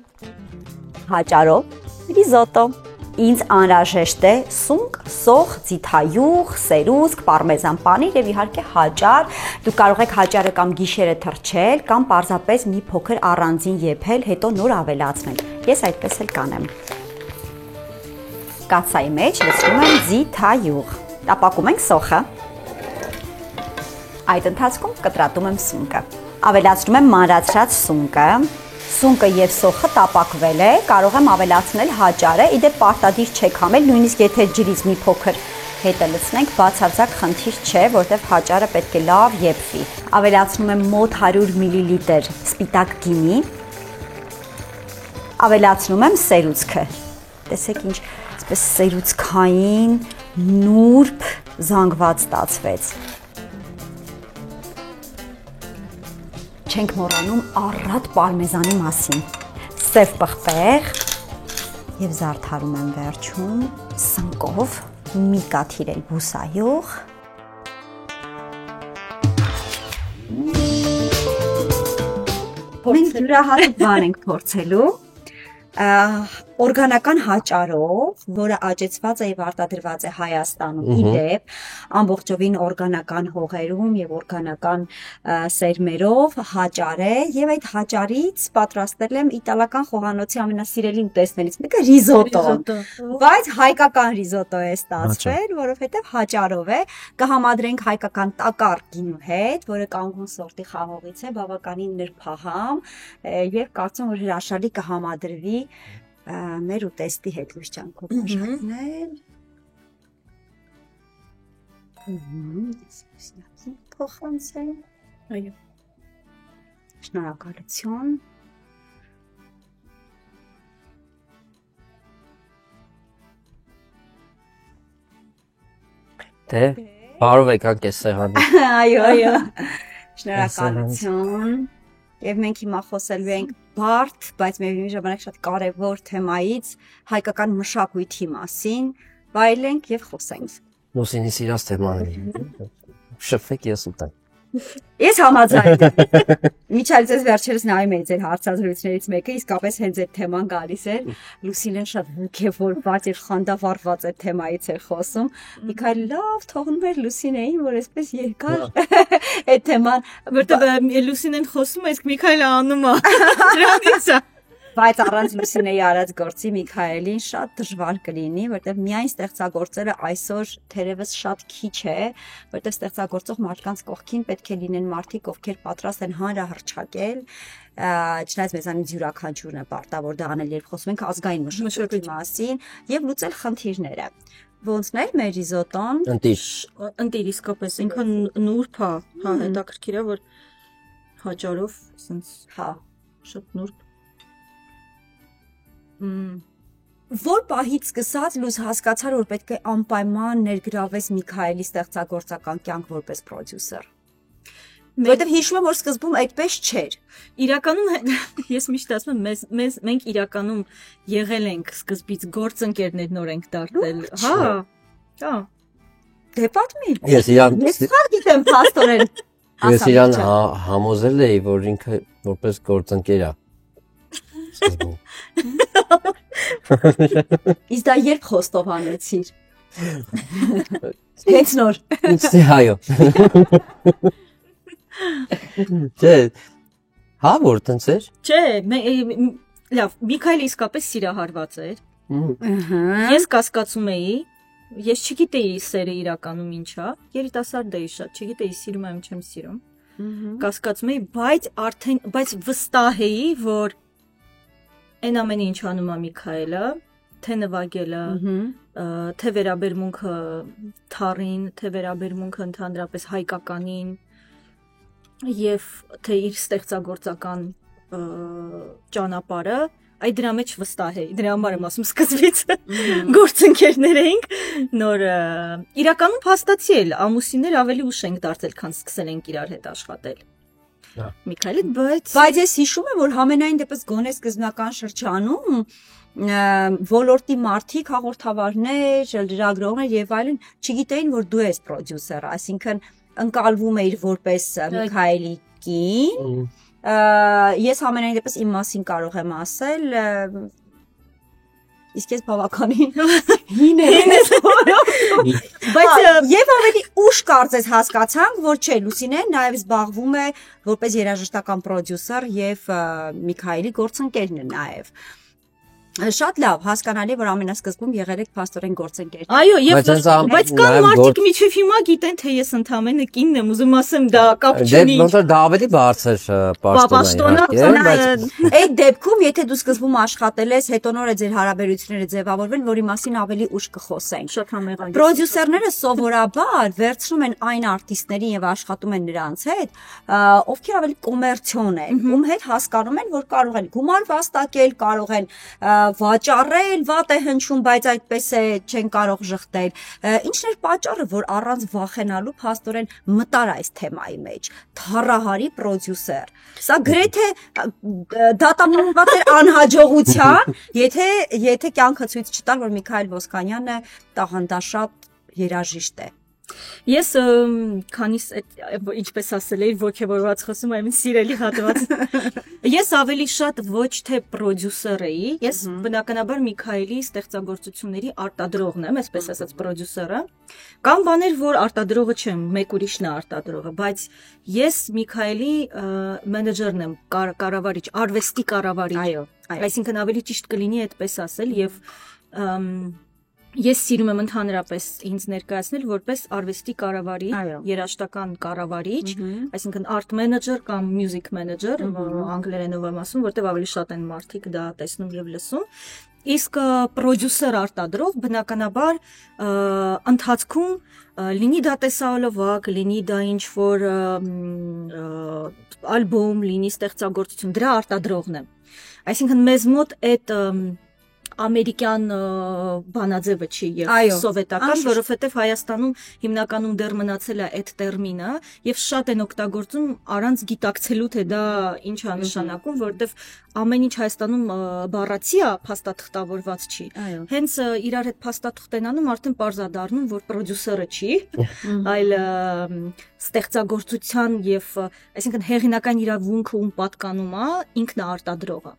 հաճարով ռիզոտո։ Ինձ անհրաժեշտ է սունկ, սոխ, ձիթայուղ, սերուցք, պարմեզան պանիր եւ իհարկե հաճար։ Դուք կարող եք հաճարը կամ գիշերը թրջել կամ պարզապես մի փոքր առանձին եփել, հետո նոր ավելացնել։ Ես այդպես էլ կանեմ։ Կացայի մեջ լցնում եմ ձիթայուղ։ Տապակում ենք սոխը։ Այդ ընթացքում կտրատում եմ սունկը։ Ավելացնում եմ մանրացրած սունկը։ Սունկը եւ սոխը տապակվել է, կարող եմ ավելացնել հաճարը, իդեպ պարտադիր չեք համել, նույնիսկ եթե ջրից մի փոքր հետը լցնենք, բացարձակ խնդիր չէ, որտեղ հաճարը պետք է լավ եփվի։ Ավելացնում եմ մոտ 100 մլ սպիտակ գինի։ Ավելացնում եմ սերուցքը։ Տեսեք ինչ, այսպես սերուցքային, նուրբ զանգված ստացվեց։ Չենք մոռանում առատ պարմեզանի մասին։ Սև պղպեղ եւ զարդարում եմ վերջում սնկով մի կաթիլ էլ բուսայող։ Մենք յուրահատուկ բան ենք փորձելու։ Օրգանական հաճարով, որը աճեցված է եւ արտադրված է Հայաստանում, իդեպ ամբողջովին օրգանական հողերում եւ օրգանական սերմերով հաճար է եւ այդ հաճարից պատրաստել եմ իտալական խոհանոցի ամենասիրելի ուտեստներից մեկը ռիզոտո։ Բայց հայկական ռիզոտո է ստացվել, որովհետեւ հաճարով է, կհամադրենք հայկական տակառ գինու հետ, որը կանգուն սորտի խաղողից է, բավականին նրբահամ եւ կարծում որ հրաշալի կհամադրվի մեր ուտեստի հետ լույս ճանկով աշխատնել։ Փոխանցել։ Այո։ Շնորհակալություն։ Դե, բարով եկաք այս սեղանի։ Այո։ Շնորհակալություն։ Եվ մենք հիմա խոսելու ենք բարդ, բայց միևնույն ժամանակ շատ կարևոր թեմայից հայկական մշակույթի մասին, վայելենք եւ խոսենք։ Լուսինի սիրած թեմաների։ Շփվեք ես ուտեմ։ Ես համաձայն եմ։ Միչայել ձեզ վերջերս նայում էի ձեր հարցազրույցներից մեկը, իսկապես հենց այդ թեման գալիս էր։ Լուսինեն շատ ոգևորված եւ խանդավառված այդ թեմայից էր խոսում։ Միքայել լավ թողնում էր Լուսինեին, որ այսպես երկար այդ թեման, որտեղ Լուսինեն խոսում է, իսկ Միքայելը անում է։ Դրանից է։ Բայց առանց Լուսինեի արած գործի Միքայելին շատ դժվար կլինի, որտեղ միայն ստեղծագործելը այսօր թերևս շատ քիչ է, որտեղ ստեղծագործող մարդկանց կողքին պետք է լինեն մարդիկ, ովքեր պատրաստ են հանրահռչակել, չնայած մեզանից յուրաքանչյուրն է պարտավոր դա անել, երբ խոսում ենք ազգային մշակույթի մասին եւ լուծել խնդիրները։ Ոնցն է մեր ռիզոտոն։ Ընտիր իսկապես ինքն նուրբ է, հա, հետաքրքիր է, որ հաճարով, ասենց, հա, շատ նուրբ։ Որ պահից սկսած լույս հասկացար, որ պետք է անպայման ներգրավես Միքայելի ստեղծագործական կյանք որպես պրոդյուսեր։ Որտեւ հիշում եմ, որ սկզբում այդպես չէր։ Իրականում ես միշտ ասում եմ, մենք իրականում եղել ենք սկզբից գործընկերներ, նոր ենք դարձել։ Հա։ Հա։ Դե պատմի։ Ես իրան գիտեմ փաստորեն։ Ես իրան համոզել էի, որ ինքը որպես գործընկեր է։ Իսկ դա երբ խոստովանեցիր։ Հենց նոր։ Այո։ Չէ։ Հա որ տենց էր։ Չէ, լավ, Միքայելը իսկապես սիրահարված էր։ Ես կասկածում էի, ես չգիտեի սերը իրականում ինչ է, երիտասարդ էի շատ, չգիտեի սիրում եմ, չեմ սիրում։ Կասկածում էի, բայց վստահ էի, որ այն ամենը ինչ անում է Միքայելը, թե նվագելը, թե վերաբերմունքը թառին, թե վերաբերմունքը ընդհանրապես հայկականին եւ թե իր ստեղծագործական ճանապարհը, այդ դրա մեջ վստահ էի։ Դրա համար եմ ասում սկզբից գործընկերներ էինք, նոր իրականում փաստացի էլ ամուսիններ ավելի ուշ ենք դարձել, քան սկսել ենք իրար հետ աշխատել։ Միքայելը, բայց ես հիշում եմ, որ համենայն դեպս գոնե սկզբնական շրջանում ոլորտի մարդիկ, հաղորդավարներ, լրագրողներ եւ այլն չգիտեին, որ դու ես պրոդյուսեր, այսինքն ընկալվում էիր որպես Միքայելի կին։ Ես համենայն դեպս իմ մասին կարող եմ ասել, իսկ ես բավականին հին եմ, բայց եւ ավելի ուշ կարծես հասկացանք, որ չէ, Լուսինեն նաեւ զբաղվում է որպես երաժշտական պրոդյուսեր եւ Միքայելի գործընկերն է նաեւ։ Շատ լավ, հասկանալի, որ ամենասկզբում եղել եք փաստորեն գործընկեր։ Այո, բայց կան մարդիկ միջև հիմա գիտեն, թե ես ընդամենը կինն եմ, ուզում ասեմ, դա կապ չունի։ Դե դա ավելի բարձր պաշտոն է, բայց այդ դեպքում, եթե դու սկզբում աշխատել ես, հետո նոր է ձեր հարաբերությունները ձևավորվել, որի մասին ավելի ուշ կխոսենք։ Շատ համեղային։ Պրոդյուսերները սովորաբար վերցնում են այն արտիստներին եւ աշխատում են նրանց հետ, ովքեր ավելի կոմերցիոն են, ում հետ հասկանում են, որ կարող են գումար վաստակել, կարող են վաճառել, վատ է հնչում, բայց այդպես է չեն կարող ժխտել։ Ինչն էր պատճառը, որ առանց վախենալու փաստորեն մտար այս թեմայի մեջ։ Թառահարի պրոդյուսեր։ Սա գրեթե դատապարտված էր անհաջողության, եթե կյանքը ցույց չտար, որ Միքայել Ոսկանյանը տաղանդաշատ երաժիշտ է։ Ես քանիս ինչպես ասել էի ոգևորված խոսում եմ սիրելի հատված ես ավելի շատ ոչ թե պրոդյուսեր էի ես բնականաբար Միքայելի ստեղծագործությունների արտադրողն եմ այսպես ասած պրոդյուսերը կամ բաներ որ արտադրողը չեմ մեկ ուրիշն է արտադրողը բայց ես Միքայելի մենեջերն եմ կառավարիչ արվեստի կառավարիչ այսինքն ավելի ճիշտ կլինի այդպես ասել եւ Ես սիրում եմ ընդհանրապես ինձ ներկայացնել որպես արվեստի կառավարիչ, երաժշտական կառավարիչ, այսինքն art manager կամ music manager, անգլերենով եմ ասում, որտեղ ավելի շատ են մարդիկ դա տեսնում եւ լսում։ Իսկ պրոդյուսեր արտադրող բնականաբար ընթացքում լինի դա տեսահոլովակ, լինի դա ինչ-որ ալբոմ, լինի ստեղծագործություն, դրա արտադրողն եմ։ Այսինքն մեզ մոտ այդ ամերիկյան բանաձևը չի եւ սովետական, որովհետեւ Հայաստանում հիմնականում դեռ մնացել է այդ տերմինը եւ շատ են օգտագործում առանց գիտակցելու թե դա ինչ է նշանակում, որովհետեւ ամեն ինչ Հայաստանում բառացի է, փաստաթղթավորված չի։ Հենց իրար հետ փաստաթղթ են անում, արդեն պարզ է դառնում, որ պրոդյուսերը չի, այլ ստեղծագործության եւ այսինքն հեղինական իրավունքը ում պատկանում է ինքն է արտադրողը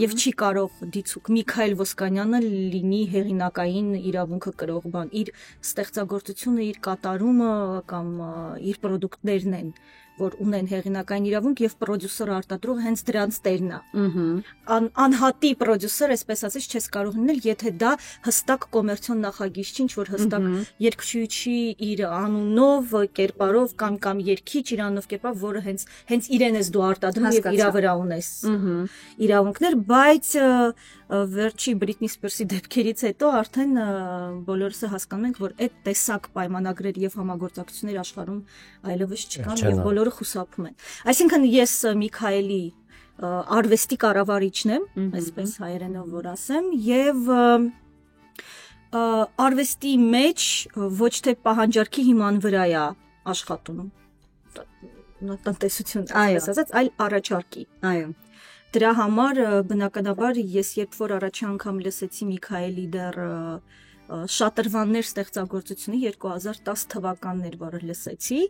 եւ չի կարող դիցուկ Միքայել Ոսկանյանը լինի հեղինակային իրավունքը կրող բան իր ստեղծագործությունը իր կատարումը կամ իր պրոդուկտներն են որ ունեն հեղինակային իրավունք եւ պրոդյուսերը արտադրող հենց դրանց տերն է անհատի պրոդյուսեր այսպես ասած չես կարող լինել եթե դա հստակ կոմերցիոն նախագիծ չի ինչ որ հստակ երգչուհի իր անունով կերպարով կամ երգիչ իր անունով կերպարով որը հենց իրեն ես դու արտադրում եւ իր վրա ունես իրավունքներ բայց վերջի Բրիտնի Սպիրսի դեպքերից հետո արդեն բոլորս հասկանում ենք որ այդ տեսակ պայմանագրեր եւ համագործակցություններ աշխարհում այլևս չկան եւ բոլորը խուսափում են այսինքն ես Միքայելի արվեստի կառավարիչն եմ այսպես հայերենով որ ասեմ եւ արվեստի մեջ ոչ թե պահանջարկի հիման վրա է աշխատում տնտեսություն այսպես ասած այլ առաջարկի այո Դրա համար բնականաբար ես երբ որ առաջի անգամ լսեցի Միքայելի դեռ շատրվաններ ստեղծագործությունը 2010 թվականն էր որ լսեցի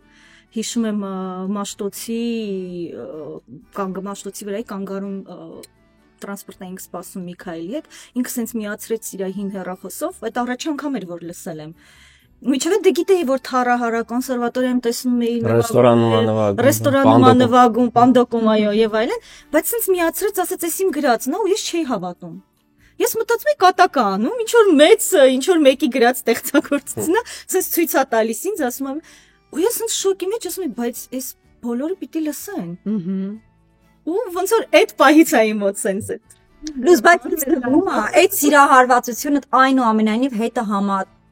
հիշում եմ Մաշտոցի վրայի կանգառում տրանսպորտ էինք սպասում Միքայելի հետ ինքը սենց միացրեց իր հին հեռախոսով այդ առաջի անգամ էր որ լսել եմ Միջև դե գիտեի որ Թառահարա կոնսերվատորիայում տեսնում էի ռեստորանում նվագում, պանդոկում այո եւ այլն, բայց ինձ միացրեց ասեց էս իմ գրածն է ու ես չէի հավատում։ Ես մտածում էի կատակա անում, ինչ որ մեծ, ինչ որ մեկի գրած ստեղծագործությունն է, ասես ցույց է տալիս ինձ, ասում եմ, ու ես ինձ շոկի մեջ ասում եմ, բայց էս բոլորը պիտի լսեն։ Ու ոնց որ այդ պահից է իմ մոտ սենց է։ Լույս բայց ինձ այդ սիրահարվածությունը այնուամենայնիվ հետը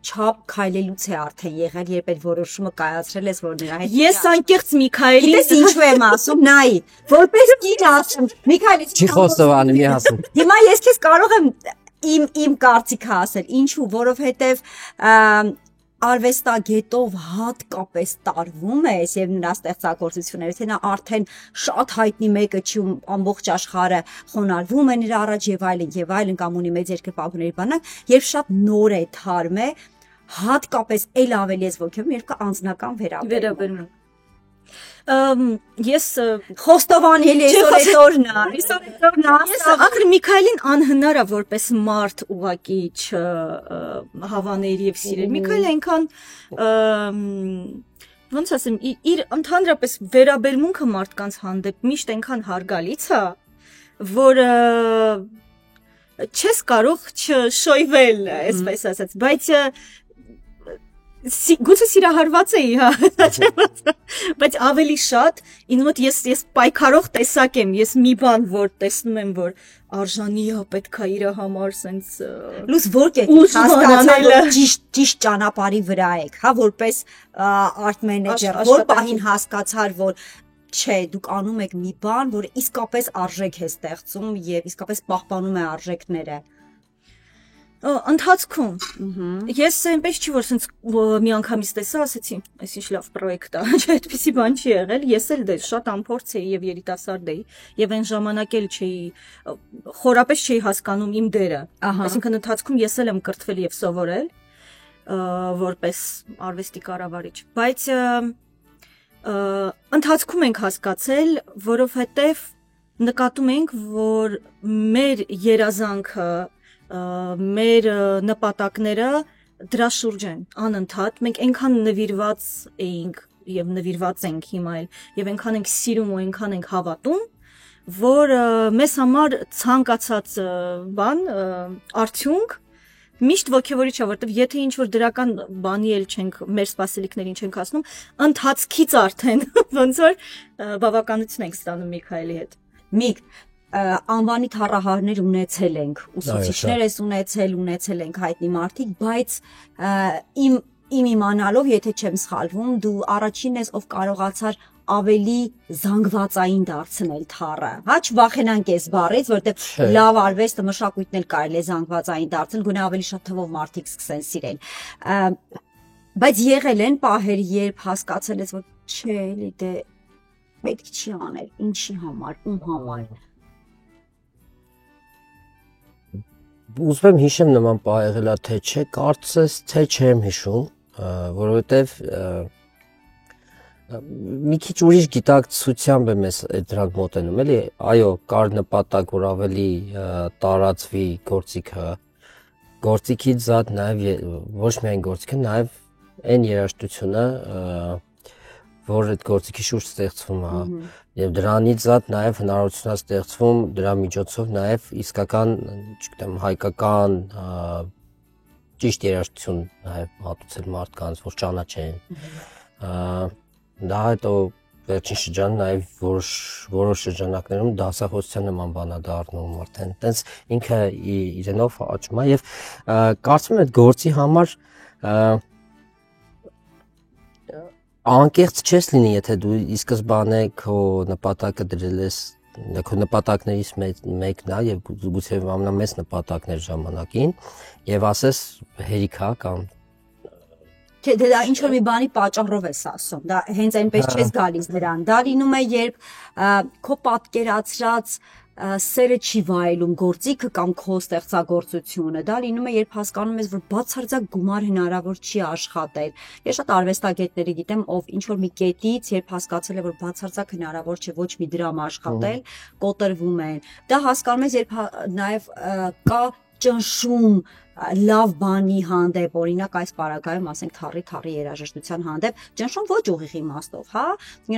չափ քայլելուց է արդեն եղել, երբ այդ որոշումը կայացրել ես, որ նրա հետ Ես անկեղծ Միքայելի Գիտես ինչու եմ ասում, նայի, որպես կին ասում, Միքայելի Չի խոստովանում, մի ասում։ Հիմա ես քեզ կարող եմ իմ կարծիքը ասել, ինչու, որովհետև արվեստագետով հատկապես տարվում ես եւ նրա ստեղծագործությունները, թե նա արդեն շատ հայտնի մեկը չի ու ամբողջ աշխարհը խոնարհվում է նրա առաջ եւ այլն կամ ունի մեծ երկրպագուների բանակ, երբ շատ նոր է, թարմ է, հատկապես էլ ավելի ես ոգևորում, երբ կա անձնական վերաբերում։ Ես խոստովանելի այսօր ակր Միքայելին անհնար է որպես մարդ ուղակի չհավաների եւ սիրել Միքայելը այնքան ոնց ասեմ իր ընդհանրապես վերաբերմունքը մարդկանց հանդեպ միշտ այնքան հարգալից է որ չես կարող չշոյվել այսպես ասած բայց Գուցե սիրահարված էի, հա, բայց ավելի շատ ինձ մոտ ես պայքարող տեսակ եմ, ես մի բան որ տեսնում եմ որ արժանի է պետքա իր համար սենց լույս որք եք հասկացել ճիշտ ճանապարհի վրա եք, հա, որպես art manager, որ պահին հասկացար որ չէ, դուք անում եք մի բան, որը իսկապես արժեք է ստեղծում եւ իսկապես պահպանում է արժեքները։ Ընթացքում ես այնպես չի որ sense մի անգամից տեսա ասեցի այս ինչ լավ պրոյեկտ է չէ այդպեսի բան չի եղել ես էլ դե շատ անփորձ էի եւ երիտասարդ էի եւ այն ժամանակ էլ չէի խորապես չէի հասկանում իմ դերը այսինքն ընթացքում ես էլ եմ կրթվել եւ սովորել որպես արվեստի կառավարիչ բայց ընթացքում ենք հասկացել որովհետեւ նկատում ենք որ մեր երազանքը մեր նպատակները դրա շուրջ են անընդհատ մենք այնքան նվիրված էինք եւ նվիրված ենք հիմա էլ եւ այնքան ենք սիրում ու այնքան ենք հավատում որ մեզ համար ցանկացած բան արդյունք միշտ ոգևորիչ է որովհետեւ եթե ինչ որ դրական բանի էլ չենք մեր սպասելիքներին չենք հասնում ընթացքից արդեն ոնց որ բավականություն ենք ստանում Միքայելի հետ Միք անվանի թառահարներ ունեցել ենք, ուսուցիչներ ես ունեցել ենք հայտնի մարդիկ, բայց իմ իմանալով, եթե չեմ սխալվում, դու առաջինն ես, ով կարողացար ավելի զանգվածային դարձնել թառը։ Հա չվախենանք այս բառից, որտեղ լավ արվեստը մշակույթն էլ կարելի է զանգվածային դարձնել, գոնե ավելի շատ թվով մարդիկ սկսեն սիրել։ Բայց եղել են պահեր, երբ հասկացել ես, որ չէ, էլի դե պետք չի անել, ինչի համար, ում համար։ Ուզում եմ հիշեմ նման բան եղել է թե չէ, կարծես թե չեմ հիշում, որովհետև մի քիչ ուրիշ գիտակցությամբ եմ դրանք մոտենում, էլի, այո, կար նպատակ, որ ավելի տարածվի գործիքը, գործիքից զատ նաև ոչ միայն գործիքը, նաև այն երաժշտությունը, որ այդ գործիքի շուրջ ստեղծվում է, եւ դրանից զատ նաև հնարավորություն է ստեղծվում դրա միջոցով նաև իսկական, չգիտեմ, հայկական ճիշտ երաժշտություն նաև հատուցել մարդկանց, որ ճանաչեն։ Դա հետո վերջին շրջանում նաև որոշ շրջանակներում դասախոսության նման բան է դառնում արդեն։ Տենց ինքը իրենով աճում է եւ կարծում եմ այդ գործի համար անկեղծ չես լինի, եթե դու ի սկզբանե քո նպատակը դրել ես, քո նպատակներից մեկն է եւ գուցե ամենամեծ նպատակն էր ժամանակին եւ ասես հերիք է կամ Չէ, դա ինչ որ մի բանի պատճառով ես ասում, դա հենց այնպես չես գալիս դրան, դա լինում է երբ քո պատկերացրած սերը չի վայելում գործիքը կամ քո ստեղծագործությունը, դա լինում է երբ հասկանում ես, որ բացարձակ գումար հնարավոր չի աշխատել։ Ես շատ արվեստագետների գիտեմ, ով ինչ որ մի կետից, երբ հասկացել է, որ բացարձակ հնարավոր չէ ոչ մի դրամ աշխատել, կոտրվում են։ Դա հասկանում ես, երբ նաև կա ճնշում լավ բանի հանդեպ, օրինակ այս պարագայում ասենք թառի երաժշտության հանդեպ, ճնշում ոչ ուղիղ իմաստով, հա,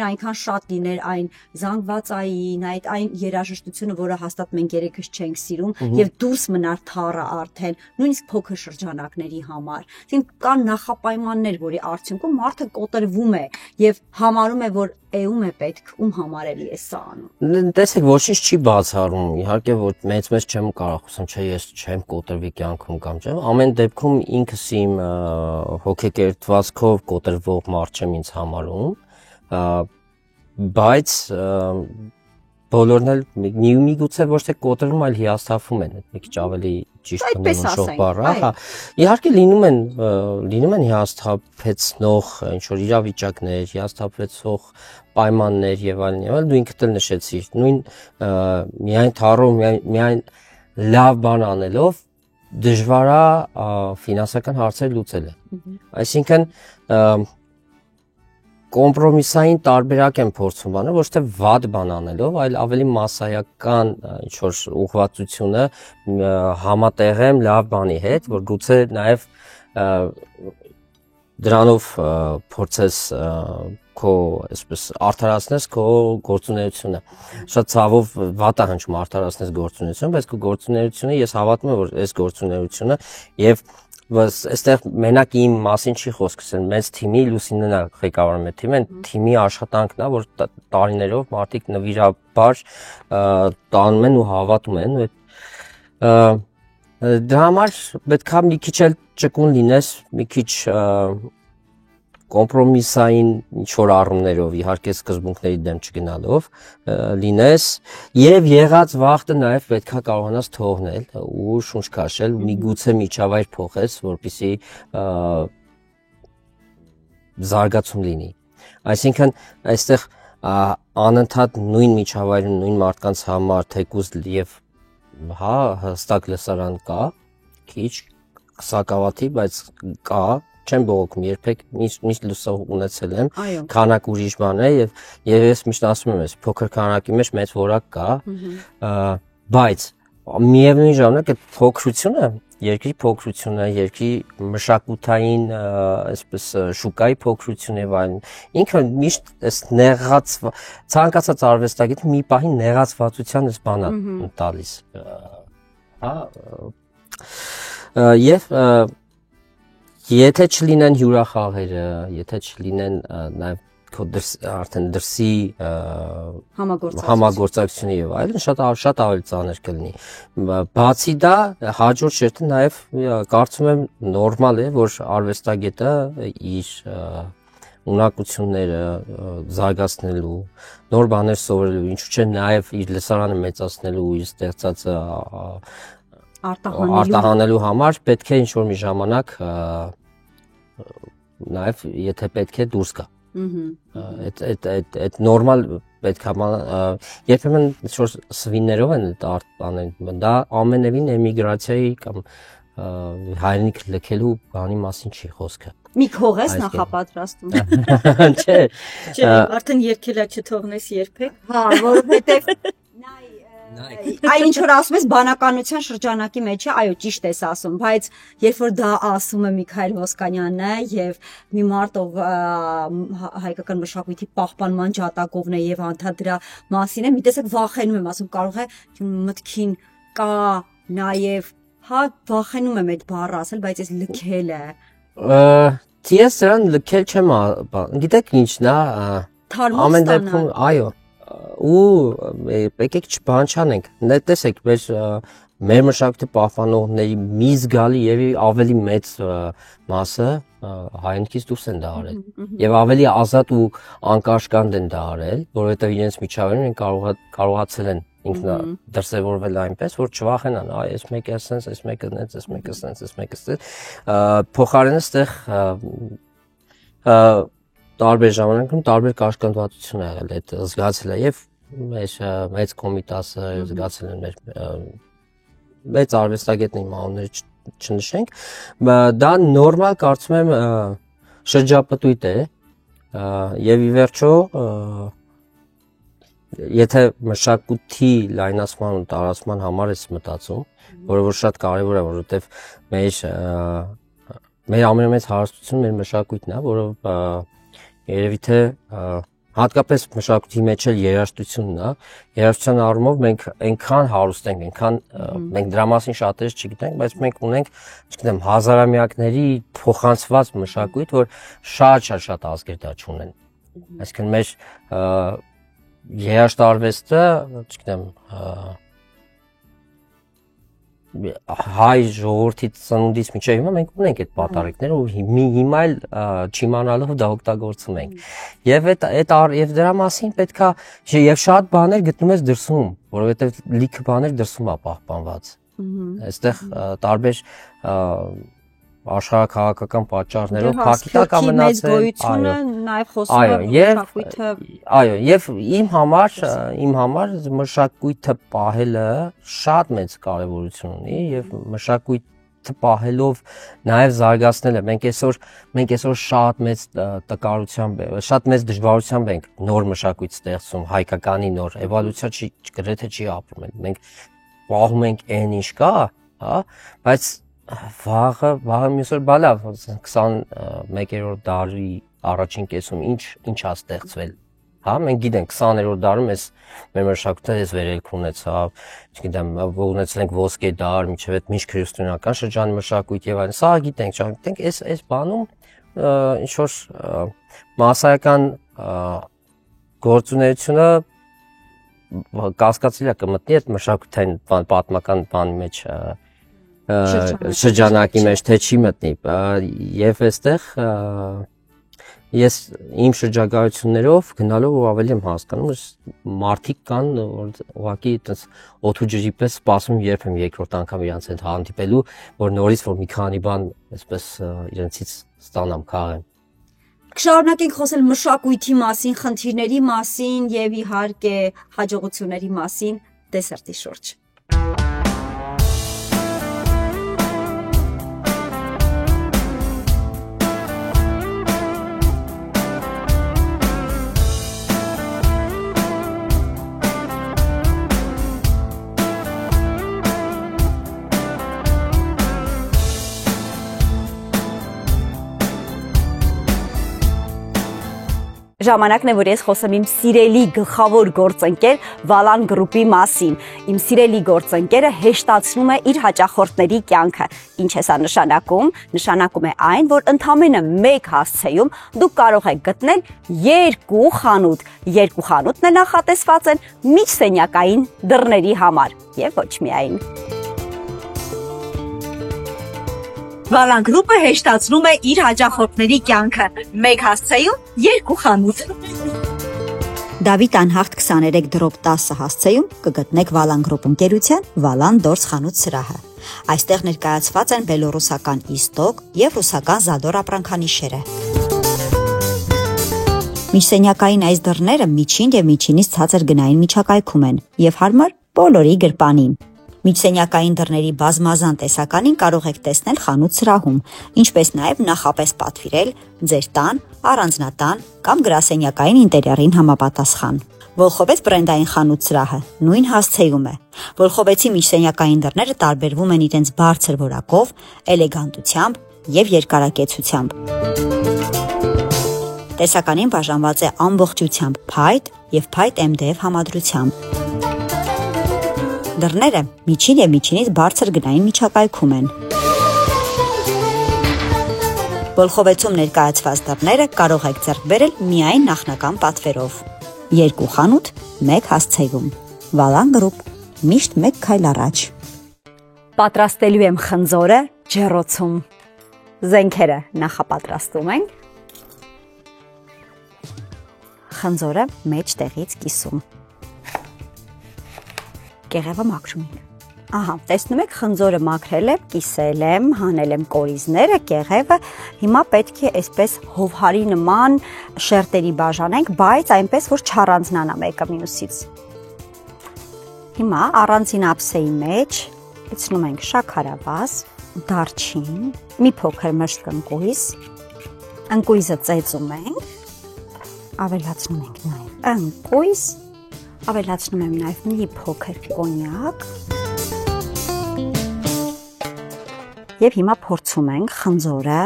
այնքան շատ լիներ այն զանգվածային, այն երաժշտությունը, որը հաստատ մենք երեքս չենք սիրում, եւ դուրս մնար թառը արդեն, նույնիսկ փոքր շրջանակների համար։ Այսինքն կան նախապայմաններ, որի արդյունքում մարդը կոտրվում է եւ համարում է, որ ում է պետք, ում համար էլի է սա անում։ Տեսեք, ոչինչ չի բացառում, իհարկե որ մեծ չեմ կարող ասեմ, չէ, ես չեմ կոտրվի կյանքում կամ չէ, ամեն դեպքում ինքս իմ հոգեկերտվածքով կոտրվող մարդ չեմ ինձ համարում, բայց բոլորն էլ միգուցե ոչ թե կոտրվում, այլ հիասթափվում են, մի քիչ ավելի ճիշտ բնորոշող բառը, հա։ Իհարկե լինում են հիասթափեցնող ինչ որ իրավիճակներ, հիասթափեցող պայմաններ եւ այլն, դու ինքդ էլ նշեցիր, նույն միայն թառով, միայն լավ բան անելով դժվար է ֆինանսական հարցեր լուծելը։ Այսինքն կոմպրոմիսային տարբերակ են փորձում բանը, ոչ թե վատ բան անելով, այլ ավելի մասսայական ինչ որ ուղղվածությունը համատեղեմ լավ բանի հետ, որ գուցե նաև դրանով փորձես քո այսպես արդարացնես քո գործունեությունը։ Շատ ցավով վատ է հնչում արդարացնես գործունեությունը, բայց քո գործունեությունը ես հավատում եմ, որ այս գործունեությունը եւ այստեղ մենակ իմ մասին չի խոսքը, մեծ թիմի Լուսինեն է ղեկավարում այդ թիմը, թիմի աշխատանքն է, որ տարիներով մարդիկ նվիրաբար տանում են ու հավատում են։ Դրա համար պետք է մի քիչ էլ ճկուն լինես, մի քիչ կոմպրոմիսային ինչ-որ առումներով իհարկե սկզբունքների դեմ չգնալով լինես եւ եղած վախտը նաեւ պետքա կարողանաս թողնել ու շունչ քաշել միգուցե միջավայր փոխես որպեսզի զարգացում լինի այսինքն այստեղ անընդհատ նույն միջավայրում նույն մարդկանց համար թեկուզ եւ հա հստակ լսարան կա քիչ սակավաթի բայց կա չեմ բողոքում երբեք միշտ լուսով ունեցել եմ քանակ ուրիշ բան է եւ ես միշտ ասում եմ ես փոքր քանակի մեջ մեծ որակ կա բայց միևնույն ժամանակ այդ փոքրությունը երկրի փոքրությունը երկրի մշակութային այսպես շուկայի փոքրությունը եւ այլն ինքը միշտ այս նեղած ցանկացած արվեստագետ մի պահի նեղացվածության այս բանա տալիս հա եւ եթե չլինեն հյուրախաղերը, եթե չլինեն նաև քո արդեն դրսի համագործակցությունը եւ այլն շատ ավելի ծանր կլինի։ Բացի դա հաջորդ շերտը նաև կարծում եմ նորմալ է, որ արվեստագետը իր ունակությունները զարգացնելու, նոր բաներ սովորելու, ինչու՞ չէ նաև իր լսարանը մեծացնելու, իր ստեղծածը արտահանելու համար պետք է ինչ-որ մի ժամանակ նաև եթե պետք է դուրս գա։ Այդ նորմալ պետք է երբեմն ինչ-որ սվիններով են արտանել, դա ամենևին էմիգրացիայի կամ հայրենիք լքելու բանի մասին չի խոսքը։ Մի քող ես նախապատրաստում։ Չէ։ Չէ, արդեն երկելա չթողնես երբեք։ Հա, որովհետև Այն ինչ որ ասում ես բանականության շրջանակի մեջ է, այո, ճիշտ ես ասում, բայց երբ որ դա ասում է Միքայել Ոսկանյանը եւ մի մարդ ով հայկական մշակույթի պահպանման ջատագովն է եւ անդադ դրա մասին է, մի տեսակ վախենում եմ, ասում կարող է մտքին կա նաեւ, հա, վախենում եմ այդ բառը ասել, բայց ես լքել է։ Ես դրան լքել չեմ, գիտեք ինչն է, ամեն դեպքում, այո ու եկեք չբան չանենք տեսեք մեր մշակույթի պահպանողների մի զգալի եւ ավելի մեծ մասը հայրենիքից դուրս են դա արել եւ ավելի ազատ ու անկաշկանդ են դա արել որովհետեւ իրենց միջավայրում են կարողացել են ինքնա դրսևորվել այնպես որ չվախենան այս մեկը ասենց այս մեկը նենց այս մեկը ասենց այս մեկը ասենց փոխարենը ստեղ տարբեր ժամանակում տարբեր կաշկանդվածություն ա եղել այդ զգացել է եւ մեծ կոմիտասը զգացել են մեծ արվեստագետների մանրերը չնշենք դա նորմալ կարծում եմ շրջապտույտ է եւ ի վերջո եթե մշակույթի լայնացման ու տարածման համար ես մտածում որը որ շատ կարեւոր է որովհետեւ մեր ամենամեծ հարստությունը մեր մշակույթն է որը երևի թե հատկապես մշակույթի մեջ էլ երաժշտությունն է երաժշտության առումով մենք այնքան հարուստ ենք այնքան մենք դրա մասին շատերս չգիտենք բայց մենք ունենք չգիտեմ հազարամյակների փոխանցված մշակույթ որ շատ ազգեր դա չունեն այսինքն մեր երաժշտարվեստը չգիտեմ հայ ժողովրդի ծնունդից մինչև հիմա մենք ունենք այդ պատարիկները ու հիմա էլ չիմանալով դա օգտագործում ենք եւ այդ դրա մասին պետքա եւ շատ բաներ գտնում ես դրսում որովհետեւ լիքը բաներ դրսում է պահպանված այստեղ տարբեր աշխարհաքաղաքական պատճառներով փակիտակ ամնացել գոյությունը նաև խոսում է մշակույթը այո եւ իմ համար մշակույթը պահելը շատ մեծ կարեւորություն ունի եւ մշակույթը պահելով նաև զարգացնելը մենք այսօր շատ մեծ տկարությամբ շատ մեծ դժվարությամբ ենք նոր մշակույթ ստեղծում հայկականի նոր էվոլյուցիա գրեթե չի ապրում մենք պահում ենք այն ինչ կա հա բայց վաղը մյուսօր բալավ 21-րդ դարի առաջին կեսում ինչ ա ստեղծվել հա մենք գիտենք 20-րդ դարում էս մեր մշակույթը էս վերելք ունեցավ չգիտեմ ունեցել ենք ոսկե դար մինչև այդ միջքրիստոնեական շրջանի մշակույթ եւ այլն սա գիտենք էս բանում ինչ որ մասսայական գործունեությունը կասկածելի է կմտնի այդ մշակութային պատմական բանի մեջ շրջանակի մեջ թե չի մտնի եւ այստեղ ես իմ շրջագայություններով գնալով ու ավելի եմ հասկանում, որ մարդիկ կան, որ ուղղակի այդպես օդու ջրի պես սպասում երբ եմ երկրորդ անգամ իրանց հետ հանդիպելու, որ նորից որ մի քանի բան այսպես իրենցից ստանամ, քաղեմ։ Կշարունակենք խոսել մշակույթի մասին, խնդիրների մասին եւ իհարկե հաջողությունների մասին դեսերտի շուրջ։ Ժամանակն է, որ ես խոսեմ իմ սիրելի գլխավոր գործընկեր Վալան գրուպի մասին։ Իմ սիրելի գործընկերը հեշտացնում է իր հաճախորդների կյանքը։ Ինչ է սա նշանակում։ Նշանակում է այն, որ ընդամենը մեկ հասցեում դուք կարող եք գտնել 2 խանութ։ 2 խանութն է նախատեսված են միջսենյակային դռների համար եւ ոչ միայն։ Վալան գրուպը հեշտացնում է իր հաճախորդների կյանքը։ Մեկ հասցեում 2 խանութ։ Դավիթ անհաղթ 23 դրոպ 10 հասցեում կգտնեք Վալան գրուպ ընկերության Վալան դորս խանութ սրահը։ Այստեղ ներկայացված են բելոռուսական իստոկ եւ ռուսական զադոր ապրանքանիշերը։ Միջսենյակային այս դռները միջին եւ միջինից ցածր գնային միջակայքում են եւ հարմար բոլորի գրպանին։ Միջսենյակային դռների բազմազան տեսականին կարող եք տեսնել խանութ սրահում, ինչպես նաև նախապես պատվիրել ձեր տան, առանձնատան կամ գրասենյակային ինտերիերին համապատասխան։ Վոլխովեց բրենդային խանութ սրահը նույն հասցեում է։ Վոլխովեցի միջսենյակային դռները տարբերվում են իրենց բարձր որակով, էլեգանտությամբ եւ երկարակեցությամբ։ Տեսականին բաժանված է ամբողջությամբ փայտ եւ փայտ MDF համադրությամբ։ Դռները միջին եւ միջինից բարձր գնային միջակայքում են։ Վոլխովեցում ներկայացված դռները կարող եք ձեռք բերել միայն նախնական պատվերով։ 2 խանութ, 1 հասցեում։ Վալան գրուպ, միշտ 1 քայլ առաջ։ Պատրաստելու եմ խնձորը ջեռոցում։ Զենքերը նախապատրաստում ենք։ Խնձորը մեջ տեղից կիսում։ Կեղևը մաքրում ենք։ Ահա, տեսնում եք, խնձորը մաքրել եմ, կիսել եմ, հանել եմ կորիզները, կեղևը, հիմա պետք է այսպես հովհարի նման շերտերի բաժանենք, բայց այնպես, որ չառանձնանա մեկը մյուսից։ Հիմա առանձին ափսեի մեջ լցնում ենք շաքարավազ, դարչին, մի փոքր մշտ ընկույզ, ընկույզը ծեծում ենք, ավելացնում ենք նաև ընկույզ, ավելացնում եմ նաև մի փոքր կոնյակ եւ հիմա փորձում ենք խնձորը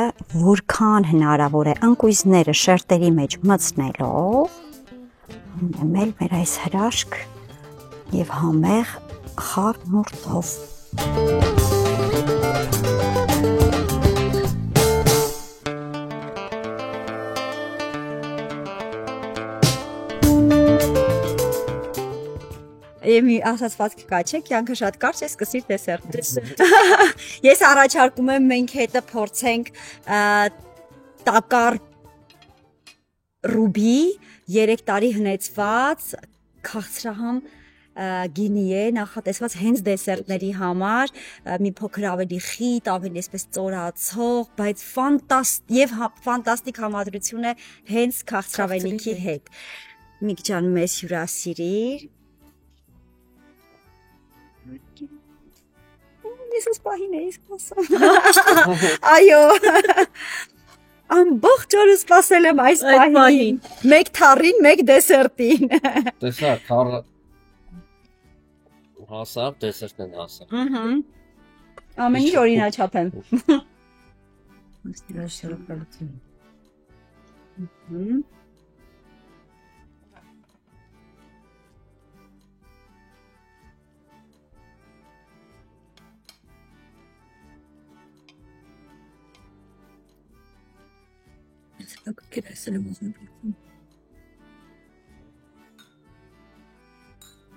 որքան հնարավոր է ընկույզները շերտերի մեջ մտցնելով ունեմել մեր այս հրաշք եւ համեղ խառնուրդով Եմ ասացված կա չէ, կյանքը շատ կարճ է, սկսիր դեսերտ։ Ես առաջարկում եմ մենք հետը փորձենք տակար ռուբի 3 տարի հնեցված քաղցրահամ գինի է նախատեսված հենց դեսերտների համար, մի փոքր ավելի խիտ, ավելի այսպես ծորացող, բայց ֆանտաստիկ համադրություն է հենց քաղցրավենիքի հետ։ Մի քիչ մեզ հյուրասիրիր։ Ես սպահին էի սպասում։ Այո։ Ամբողջ օրը սպասել եմ այս պահին։ Մեկ թառին, մեկ դեսերտին։ Տեսա, թառը հասավ, դեսերտն են հասավ։ Ամեն ինչ օրինաչափ եմ։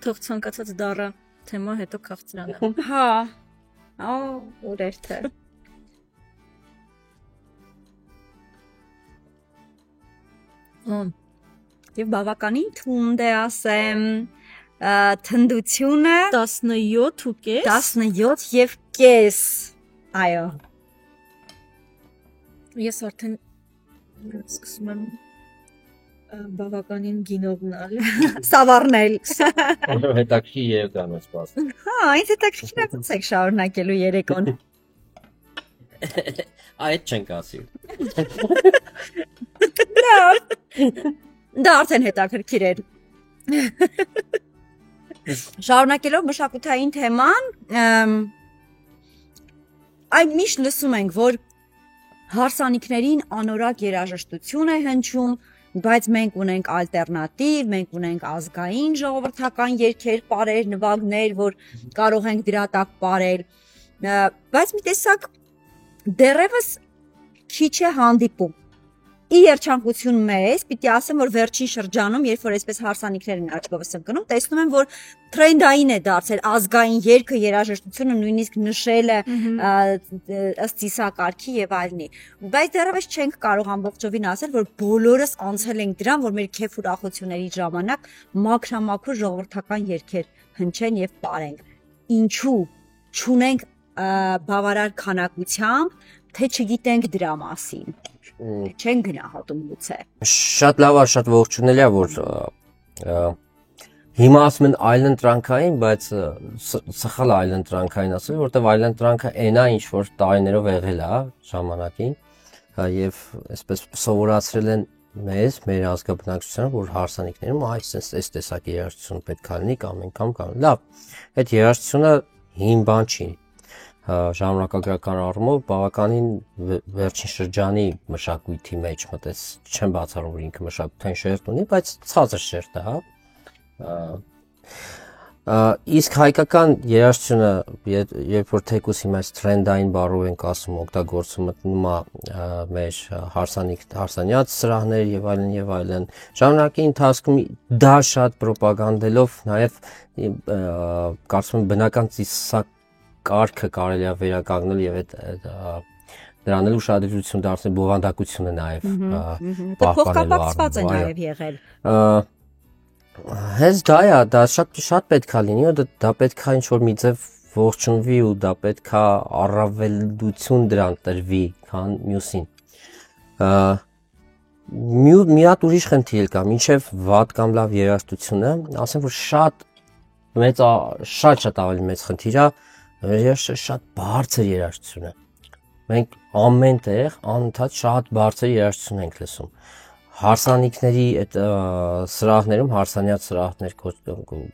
Թող ցանկացած դառը թեմա հետո քաղցրանը։ Հա։ Օրերթը։ Եվ բավականին թունդ է ասեմ, թնդությունը 17.5 այո Ես արդեն սկսում եմ բավականին գինովնալ սավառնել Հետաքրքիր երեկոն է սպասում ինձ հետաքրքիր է ոնց եք շարունակելու երեկոն Այդ չենք ասի Դա արդեն հետաքրքիր էր Շարունակելով մշակութային թեման Այն միշտ լսում ենք, որ հարսանիքներին անորակ երաժշտություն է հնչում, բայց մենք ունենք ալտերնատիվ, մենք ունենք ազգային ժողովրդական երգեր, պարեր, նվագներ, որ կարող ենք դրա տակ պարել, բայց մի տեսակ դեռևս քիչ է հանդիպում։ Ի երջանկություն մեզ, պիտի ասեմ, որ վերջին շրջանում, երբ որ այսպես հարսանիքներն աչքովս ընկնում, տեսնում եմ, որ թրենդային է դարձել ազգային երգը, երաժշտությունը նույնիսկ նշել է ըստ ծիսակարգի եւ այլնի։ Բայց դեռևս չենք կարող ամբողջովին ասել, որ բոլորս անցել ենք դրան, որ մեր քեֆ ուրախությունների ժամանակ մաքրամաքուր ժողովրդական երգեր հնչեն եւ պարենք։ Ինչու չունենք բավարար քանակությամբ, թե չգիտենք դրա մասին։ Չեն գնահատում գուցե։ Շատ լավ է, շատ ողջունելի է, որ հիմա ասում են այլընտրանքային, բայց սխալ է այլընտրանքային ասել, որտեղ այլընտրանքը այնա ինչ որ տարիներով եղել է ժամանակին, եւ այսպես սովորացրել են մեզ, մեր ազգաբնակչությանը, որ հարսանիքներում այս տեսակի երաժշտություն պետք է լինի կամ անգամ կամ լավ։ Այդ երաժշտությունը հին բան չի։ Ժամանակագրական առումով բավականին վերջին շրջանի մշակույթի մեջ մտեց, չեմ բացառում որ ինքը մշակութային շերտ ունի, բայց ցածր շերտ է, հա։ Իսկ հայկական երաժշտությունը, երբ որ թեկուս հիմա այս թրենդային բառով ենք ասում, օգտագործում մտնում է մեր հարսանյաց սրահներ եւ այլն, ժամանակի ընթացքում դա շատ պրոպագանդելով նաեւ կարծում եմ բնական ծիսակ կարգը կարելի է վերականգնել եւ այդ դրան էլ ուշադրություն դարձնել բովանդակությունը նաեւ փոխկապակցված է նաեւ եղել հենց դա է դա շատ պետք է լինի դա պետք է ինչ որ մի ձև ողջունվի ու դա պետք է առավելություն դրան տրվի քան մյուսին մի հատ ուրիշ խնդիր կա մինչեւ վատ կամ լավ երաժշտությունը ասեմ որ շատ ավելի մեծ խնդիր է շատ բարձր երաժշտություն է։ Մենք ամեն տեղ անընդհատ շատ բարձր երաժշտություն ենք լսում։ Հարսանիքների այդ սրահներում, հարսանյաց սրահներ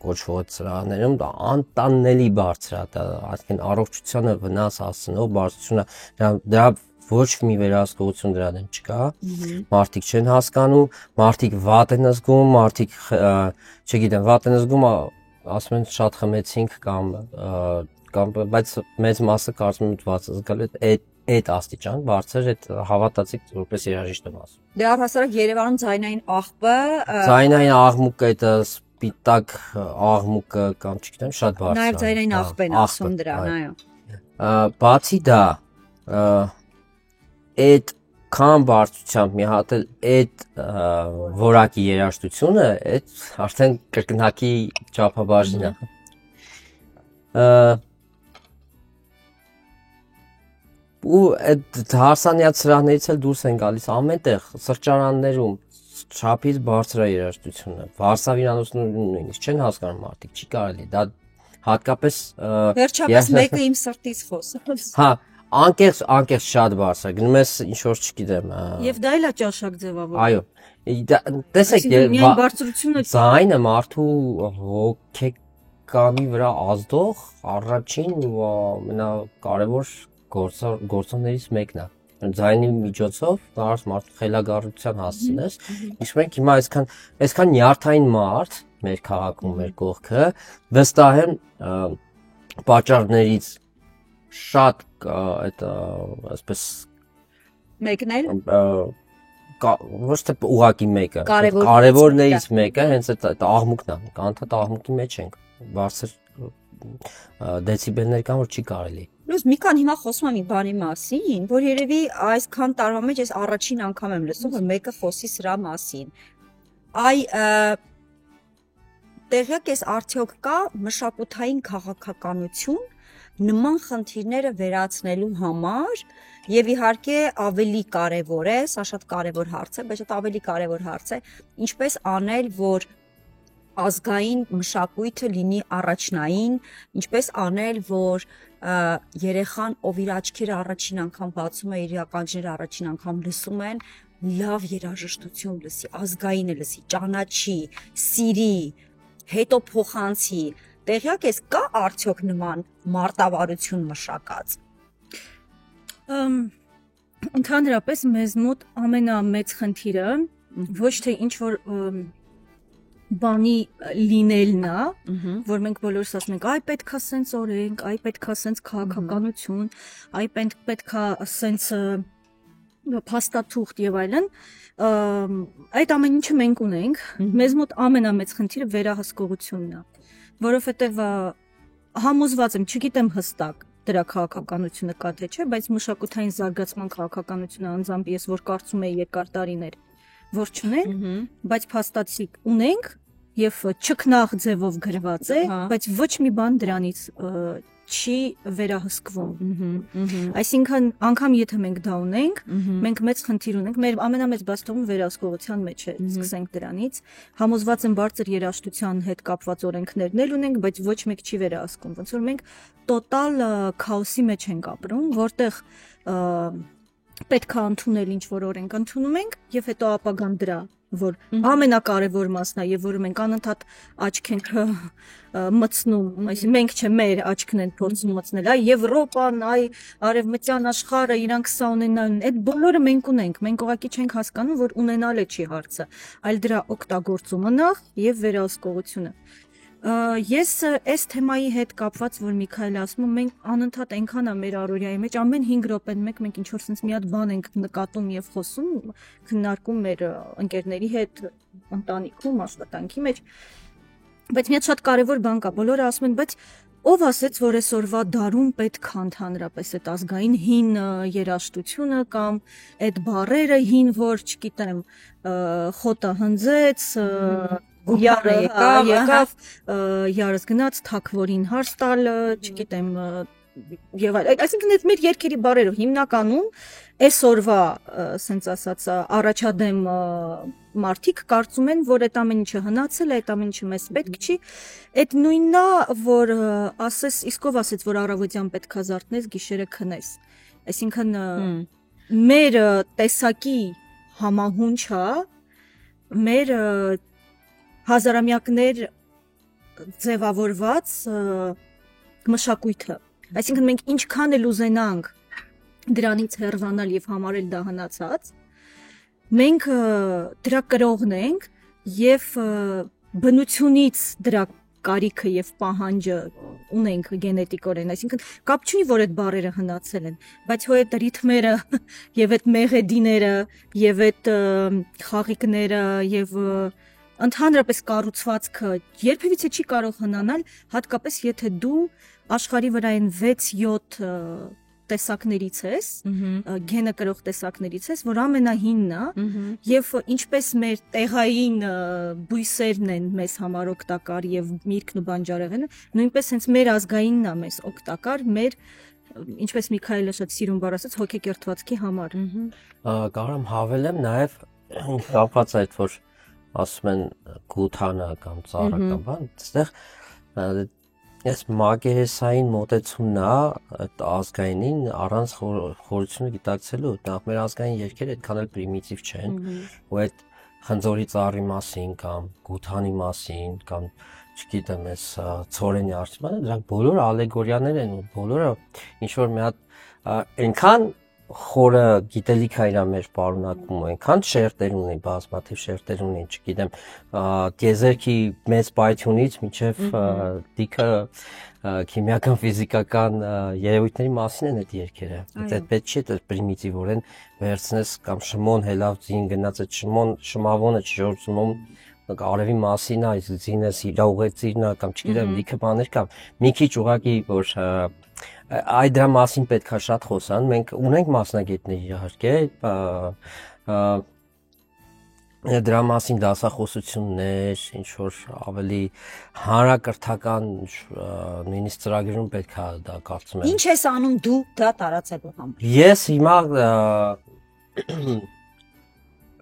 կոչվող սրահներում դա անտանելի բարձր է, դա այսինքն առողջությանը վնաս հասցնող բարձրությունը, դրա ոչ մի վերահսկողություն դրա դեմ չկա։ Մարդիկ չեն հասկանում, մարդիկ վատ են զգում, մարդիկ չգիտեմ, վատ են զգում, ասում են շատ խմեցինք կամ բայց մեծ մասը կարծում եմ դված զգալ այդ աստիճան բարձր այդ հավատացիք որպես երաժիշտ եմ ասում։ Դե առհասարակ Երևանում ձայնային աղբը ձայնային աղմուկը այդ սպիտակ աղմուկը կամ չգիտեմ շատ բարձր է։ Նաև ձայնային աղբ են ասում դրան, այո։ Բացի դա այդ քան բարձրությամբ մի հատ էլ այդ որակի երաժշտությունը այդ արդեն կրկնակի չափաբաժին է։ Ու այդ հարսանյաց սրահներից էլ դուրս են գալիս ամենտեղ սրճարաններում չափից բարձր է երաժշտությունը Վարշավիրանոցում նույնիսկ չեն հասկանում մարդիկ չի կարելի դա հատկապես վերջապես մեկը իմ սրտից խոսում հա անկեղծ շատ բարձր գնում ես ինչ որ չգիտեմ եւ դա էլ է ճաշակ ձևավոր այո տեսեք միայն բարձրությունը ձայնը մարդու հոգեկանի վրա ազդող առաջին ու ամենակարևոր գործոններից մեկն է ձայնի միջոցով դարս մարդու խելագարության հասցնես իսկ մենք հիմա այսքան նյարդային մարդ մեր քաղաքում մեր կողքը վստահ եմ պատճառներից շատ այդ այսպես մեկներ ոչ թե ուղակի մեկը կարևորներից մեկը հենց այդ աղմուկն է կանթատ աղմուկի մեջ ենք բարձր դեցիբելներ կան որ չի կարելի Պլյուս մի քան հիմա խոսում եմ մի բանի մասին, որ երևի այսքան տարվա մեջ ես առաջին անգամ եմ լսում, որ մեկը խոսի սրա մասին։ Տեղյակ ես արդյոք կա մշակութային քաղաքականություն նման խնդիրները վերացնելու համար եւ իհարկե ավելի կարեւոր է, սա շատ կարեւոր հարց է, բայց շատ ավելի կարեւոր հարց է, ինչպես անել, որ ազգային մշակույթը լինի առաջնային, ինչպես անել, որ երեխան, ով իր աչքերը առաջին անգամ բացում է, իր ականջները առաջին անգամ լսում են, լավ երաժշտություն լսի, ազգայինը լսի, ճանաչի, սիրի, հետո փոխանցի։ Տեղյակ ես կա արդյոք նման մարտավարություն մշակած։ Ընդհանրապես մեզ մոտ ամենամեծ խնդիրը ոչ թե ինչ որ բանի լինելն է, որ մենք բոլորս ասում ենք, այ պետքա սենց օրենք, այ պետքա սենց քաղաքականություն, այ պետքա սենց փաստաթուղթ եւ այլն, այդ ամեն ինչը մենք ունենք, մեզ մոտ ամենամեծ խնդիրը վերահսկողությունն է, որովհետեւ համոզված եմ, չգիտեմ հստակ դրա քաղաքականությունը կա թե չէ, բայց մշակութային զարգացման քաղաքականությունը անձամբ ես որ կարծում եի երկար տարիներ, որ չունենք, բայց փաստացի ունենք եւ չքնաղ ձևով գրված է, բայց ոչ մի բան դրանից չի վերահսկվում։ Այսինքն անգամ եթե մենք դա ունենք, մենք մեծ խնդիր ունենք, մեր ամենամեծ բացթողումը վերահսկողության մեջ է, սկսենք դրանից։ Համոզված եմ բարձր երաժշտության հետ կապված օրենքներն էլ ունենք, բայց ոչ մեկ չի վերահսկում, ոնց որ մենք տոտալ քաոսի մեջ ենք ապրում, որտեղ պետք է ընդունել ինչ որ օրենք ընդունում ենք եւ հետո ապագան դրա որ ամենակարևոր մասն է եւ որը մենք անընդհատ աչք ենք մտցնում, այսինքն մենք չէ մեր աչքն են փորձում մտցնել, այ Եվրոպան, այ արևմտյան աշխարհը, իրանք սա ունենան, այդ բոլորը մենք ունենք, մենք ուղղակի չենք հասկանում, որ ունենալը չի հարցը, այլ դրա օգտագործումը նախ եւ վերահսկողությունը։ Ես այս թեմայի հետ կապված, որ Միքայելը ասում է, մենք անընդհատ այնքան է մեր առօրյայի մեջ, ամեն 5 րոպեն մենք ինչ որ sense մի հատ բան ենք նկատում եւ խոսում, քննարկում մեր ընկերների հետ, ընտանիքում, աշխատանքի մեջ, բայց մի հատ շատ կարեւոր բան կա, բոլորը ասում են, բայց ով ասեց, որ այսօրվա դարում պետք է ընդհանրապես այդ ազգային հին երաժշտությունը կամ այդ բառերը հին, որ, չգիտեմ, խոտը հնձեց, Յարը եկավ, յարս գնաց, թակվորին հարց տալ, չգիտեմ, եւ այլ, այսինքն այդ մեր երկերի բառերով հիմնականում այսօրվա, ասենց ասած, առաջադեմ մարդիկ կարծում են, որ այդ ամեն ինչը հնացել է, այդ ամեն ինչը մեզ պետք չի, այդ նույնն է, որ ասես, իսկ ով ասեց, որ առավոտյան պետք է զարթնես, գիշերը քնես, այսինքն մեր տեսակի համահունչը, մեր հազարամյակներ ձևավորված մշակույթը, այսինքն մենք ինչքան էլ ուզենանք դրանից հեռանալ եւ համարել դա հնացած, մենք դրա կրողն ենք եւ բնությունից դրա կարիքը եւ պահանջը ունենք գենետիկորեն, այսինքն կապ չունի, որ այդ բառերը հնացել են, բայց հո այդ ռիթմերը եւ այդ մեղեդիները եւ այդ խաղիկները եւ ընդհանրապես կառուցվածքը երբևիցե չի կարող հնանալ, հատկապես եթե դու աշխարհի վրա այն 6-7 տեսակներից ես, գենը կրող տեսակներից ես, որ ամենահինն է, եւ ինչպես մեր տեղային բույսերն են մեզ համար օգտակար եւ միրգն ու բանջարեղենը, նույնպես հենց մեր ազգայինն է մեզ օգտակար, մեր ինչպես Միքայելը շատ սիրուն բառ ասաց, հոգեկերտվածքի համար։ Կարող եմ հավելեմ նաեւ կապված այդ որ ասում են գութանը կամ ծառը կամ բան, այստեղ այս մագերեսային մոտեցումն է այդ ազգայինին առանց խորությունը գիտակցելու, նախ մեր ազգային երգերը այդքան էլ պրիմիտիվ չեն, ու այդ խնձորի ծառի մասին կամ գութանի մասին կամ չգիտեմ, այս ցորենի արծմանը, դրանք բոլորը ալեգորիաներ են ու բոլորը ինչ որ մի հատ այնքան խորը գիտելիք է իրա մեր պարունակում, այնքան շերտեր ունի, բազմաթիվ շերտեր ունի, չգիտեմ, դիեզերքի մեծ պայթյունից մինչև դիքը քիմիական, ֆիզիկական երևույթների մասին են այդ երգերը։ Այդ պետք չի այդ պրիմիտիվորեն վերցնես կամ շմոն հելավ ձին գնաց այդ շմավոնը չժորցնում արևի մասին է, զինես իրա ուղեցիրն է կամ չգիտեմ լիքը բաներ կան։ Մի քիչ ուղղակի որ այդ դրա մասին պետքա շատ խոսան։ Մենք ունենք մասնագետներ իհարկե, դրա մասին դասախոսություններ, ինչ որ ավելի հանրակրթական նույնիսկ ծրագրերում պետքա դա կարծում եմ։ Ինչ ես անում դու դա տարածելու համար։ Ես հիմա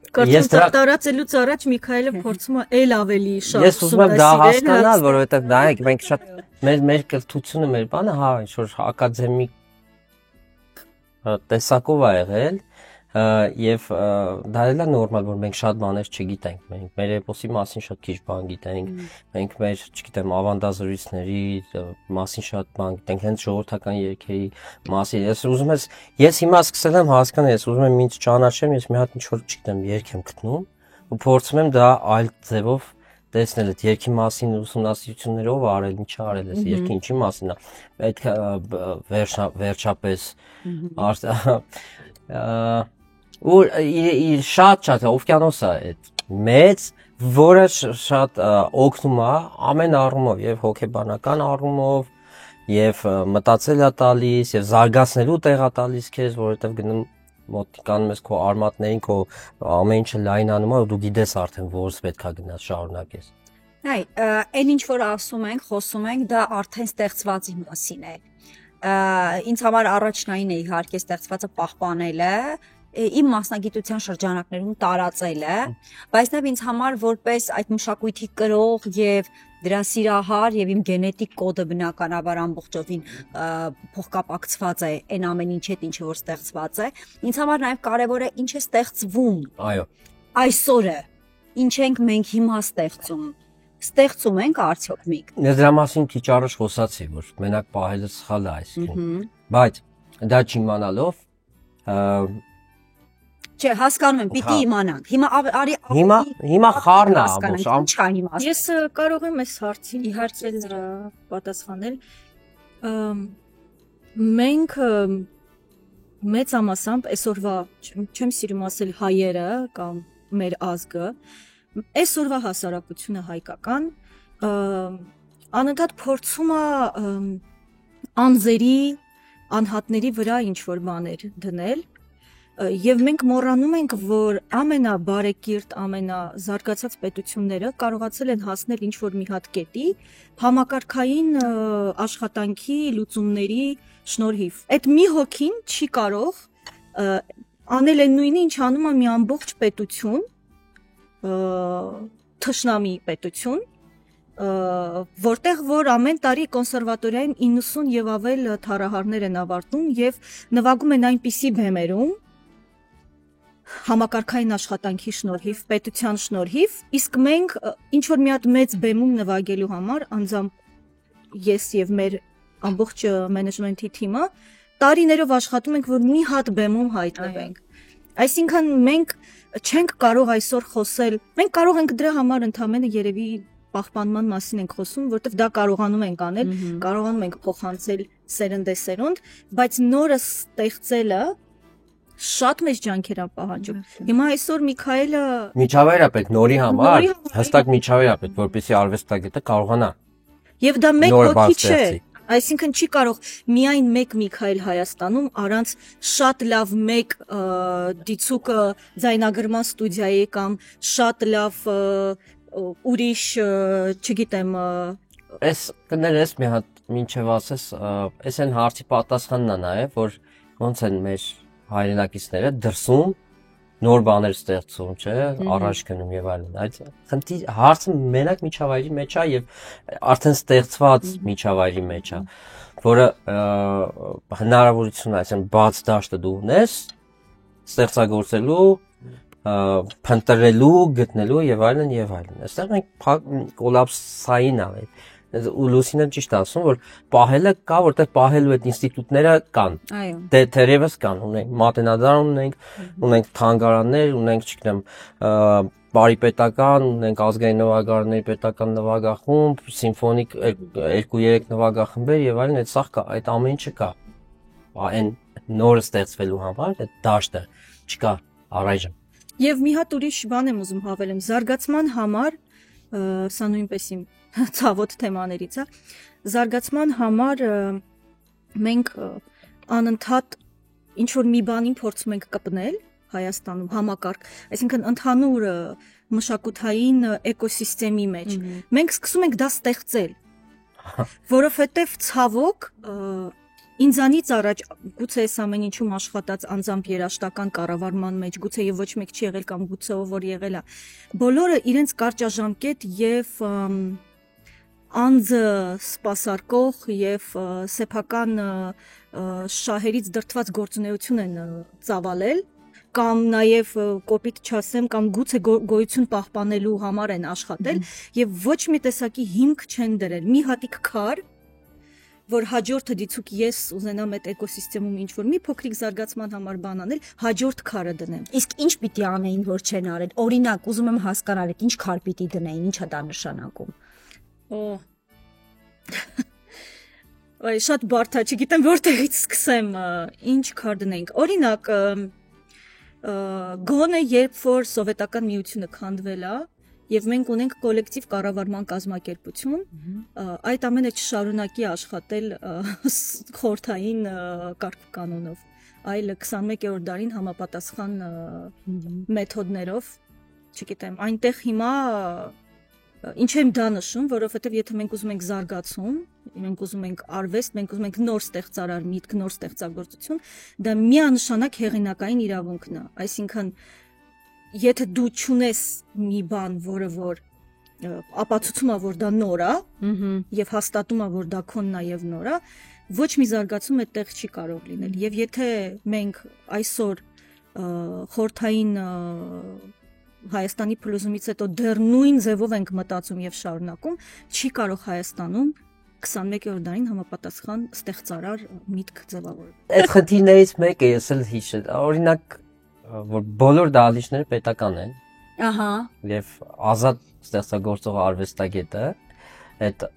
Կարծում տարածելուց առաջ Միքայելը փորձում է էլ ավելի շատ Ես ուզում եմ դա հասկանալ, որովհետև նայեք, մենք շատ մեր կրթությունը, մեր բանը, հա, ինչ որ ակադեմիկ տեսակով է եղել, եւ դա էլ է նորմալ, որ մենք շատ բաներ չգիտենք, մենք մեր էպոսի մասին շատ քիչ բան գիտենք, մենք մեր, չգիտեմ, ավանդազրույցների մասին շատ բան գիտենք, հենց ժողովրդական երգերի մասին։ Ես ուզում ես հիմա սկսել եմ հասկանալ, ես ուզում եմ ինձ ճանաչեմ, ես մի հատ ինչ որ, չգիտեմ, երգ եմ գտնում ու փորձում եմ դա այլ ձևով տեսնել այդ երգի մասին ուսումնասիրություններով արել, ինչ արել ես, երգի ինչի մասին է։ Պետք է վերջապես ու շատ օվկիանոս է այդ մեծ, որը շատ օգնում է ամեն առումով, եւ հոգեբանական առումով, եւ մտածել է տալիս, եւ զարգացնելու տեղ է տալիս քեզ, որովհետեւ գնում մոտիկանում ես քո արմատներին, քո ամեն ինչը լայնանում է, ու դու գիտես արդեն որս պետքա գնաս շարունակես։ Այ, այն ինչ որ ասում ենք, խոսում ենք, դա արդեն ստեղծվածի մասին է։ Ինձ համար առաջնային է իհարկե ստեղծվածը պահպանելը, իմ մասնագիտության շրջանակներում տարածելը, բայց նաև ինձ համար որպես այդ մշակույթի կրող եւ դրա սիրահար եւ իմ գենետիկ կոդը բնականաբար ամբողջովին փոխկապակցված է այն ամեն ինչ հետ, ինչը որ ստեղծված է, ինձ համար նաև կարեւոր է ինչ է ստեղծվում։ Այո։ Այսօրը ինչ ենք մենք հիմա ստեղծում ենք արդյոք մենք։ Ես դրա մասին քիչ առաջ խոսացի, որ մենակ պահելը սխալ է այսինքն։ Բայց դա չիմանալով Չէ, հասկանում եմ, պիտի իմանանք։ Հիմա խառն է ամբողջ։ Ես կարող եմ այս հարցին իհարկե դրա պատասխանել։ Մենք մեծամասամբ այսօրվա, չեմ սիրում ասել հայերը կամ մեր ազգը, այսօրվա հասարակությունը հայկական անընդհատ փորձում է անձերի, անհատների վրա ինչ որ բաներ դնել Եվ մենք մոռանում ենք, որ ամենաբարեկիրթ, ամենազարգացած պետությունները կարողացել են հասնել ինչ-որ մի հատ կետի համակարգային աշխատանքի լուծումների շնորհիվ։ Այդ մի հոգին չի կարող անել այն նույնը, ինչ անում է մի ամբողջ պետություն, թշնամի պետություն, որտեղ որ ամեն տարի կոնսերվատորիային 90 եւ ավել թարահարներ են ավարտում եւ նվագում են այնպիսի բեմերում համակարգային աշխատանքի շնորհիվ, պետության շնորհիվ, իսկ մենք ինչ որ մի հատ մեծ բեմում նվագելու համար, անձամբ ես եւ մեր ամբողջ մենեջմենթի թիմը տարիներով աշխատում ենք, որ մի հատ բեմում հայտնվենք։ Այսինքն մենք չենք կարող այսօր խոսել, մենք կարող ենք դրա համար ընդհանրապես երևի պահպանման մասին ենք խոսում, որովհետև դա կարողանում ենք անել, կարողանում ենք փոխանցել սերնդեսերունդ, բայց նորը ստեղծելը շատ մեծ ջանքեր է պահանջում։ Հիմա այսօր Միքայելը միջավայր է պետք նորի համար, հստակ միջավայր է պետք, որպեսզի արվեստագետը կարողանա։ Եվ դա մեկ հոգի չէ, այսինքն չի կարող միայն մեկ Միքայել Հայաստանում առանց շատ լավ մեկ դիցուկը ձայնագրման ստուդիայի կամ շատ լավ ուրիշ, չգիտեմ, Ես կներես մի հատ մինչև ասես, այս են հարցի պատասխանն է նաև, որ ոնց են մեր հայրենակիցները դրսում նոր բաներ ստեղծում, չէ, առաջ գնում եւ այլն։ Այդ հարցը մենակ միջավայրի մեջ է եւ արդեն ստեղծված միջավայրի մեջ է, որը հնարավորություն է, այսինքն բաց դաշտը դու ունես ստեղծագործելու, փնտրելու, գտնելու եւ այլն եւ այլն։ Այստեղ մենք կոլապսային է ու Լուսինը ճիշտ ասում, որ պահելը կա, որտեղ պահելու այդ ինստիտուտները կան։ Այո։ Դե թերևս կան, ունենք մատենադարան, ունենք թանգարաններ, ունենք, չգիտեմ, բարիպետական, ունենք ազգային նվագարների պետական նվագախումբ, սիմֆոնիկ 2-3 նվագախմբեր եւ այլն, այդ սաղ կա, այդ ամեն ինչը կա։ Այն նորը ստեղծվելու համար, այդ դաշտը չկա առայժմ։ Եվ մի հատ ուրիշ բան եմ ուզում հավելեմ, զարգացման համար սա նույնպես իմ ցավոտ թեմաներից է, զարգացման համար մենք անընդհատ ինչ որ մի բանին փորձում ենք կպնել Հայաստանում համակարգ, այսինքն ընդհանուր մշակութային էկոսիստեմի մեջ։ Մենք սկսում ենք դա ստեղծել, որովհետև ցավոք ինձանից առաջ գուցե այս ամեն ինչում աշխատած անձամբ երաշտական կառավարման մեջ, գուցե եւ ոչ մեկ չի եղել կամ գուցե ով որ եղել է, բոլորը իրենց կարճաժամկետ եւ անձը սպասարկող եւ սեփական շահերից դրդված գործունեություն են ծավալել կամ նաև կոպիտ չասեմ կամ գուցե գոյություն պահպանելու համար են աշխատել եւ ոչ մի տեսակի հիմք չեն դրել մի հատիկ քար որ հաջորդը դիցուկ ես ուզենամ այդ էկոսիստեմում ինչ որ մի փոքրիկ զարգացման համար բան անել հաջորդ քարը դնեմ իսկ ինչ պիտի անեին որ չեն արել օրինակ ուզում եմ հասկանալ այդ ինչ քար պիտի դնեին ինչա դա նշանակում Այ շատ բարդ է, չգիտեմ որտեղից սկսեմ, ինչ քար դնենք։ Օրինակ, գոնե երբ որ սովետական միությունը քանդվել է, եւ մենք ունենք կոլեկտիվ կառավարման կազմակերպություն, այդ ամենը չշարունակի աշխատել խորհրդային կարգ-կանոնով, այլ 21-րդ դարին համապատասխան մեթոդներով, չգիտեմ, այնտեղ հիմա Ինչ եմ դա նշում, որովհետև եթե մենք ուզում ենք զարգացում, մենք ուզում ենք արվեստ, մենք ուզում ենք նոր ստեղծարար միտք, նոր ստեղծագործություն, դա միանշանակ հեղինակային իրավունքն է։ Այսինքն, եթե դու չունես մի բան, որը որ ապացուցում է, որ դա նոր է, եւ հաստատում է, որ դա քոնն է եւ նոր է, ոչ մի զարգացում այդտեղ չի կարող լինել։ Եվ եթե մենք այսօր խորհրդային Հայաստանի փլուզումից հետո դեռ նույն ձևով ենք մտածում եւ շարունակում, չի կարող Հայաստանում 21-րդ դարին համապատասխան ստեղծարար միտք ձևավորել։ Այդ խնդիրներից մեկը ես էլ հիշել, օրինակ, որ բոլոր դահլիճները պետական են։ Ահա։ Եվ ազատ ստեղծագործող արվեստագետը այդ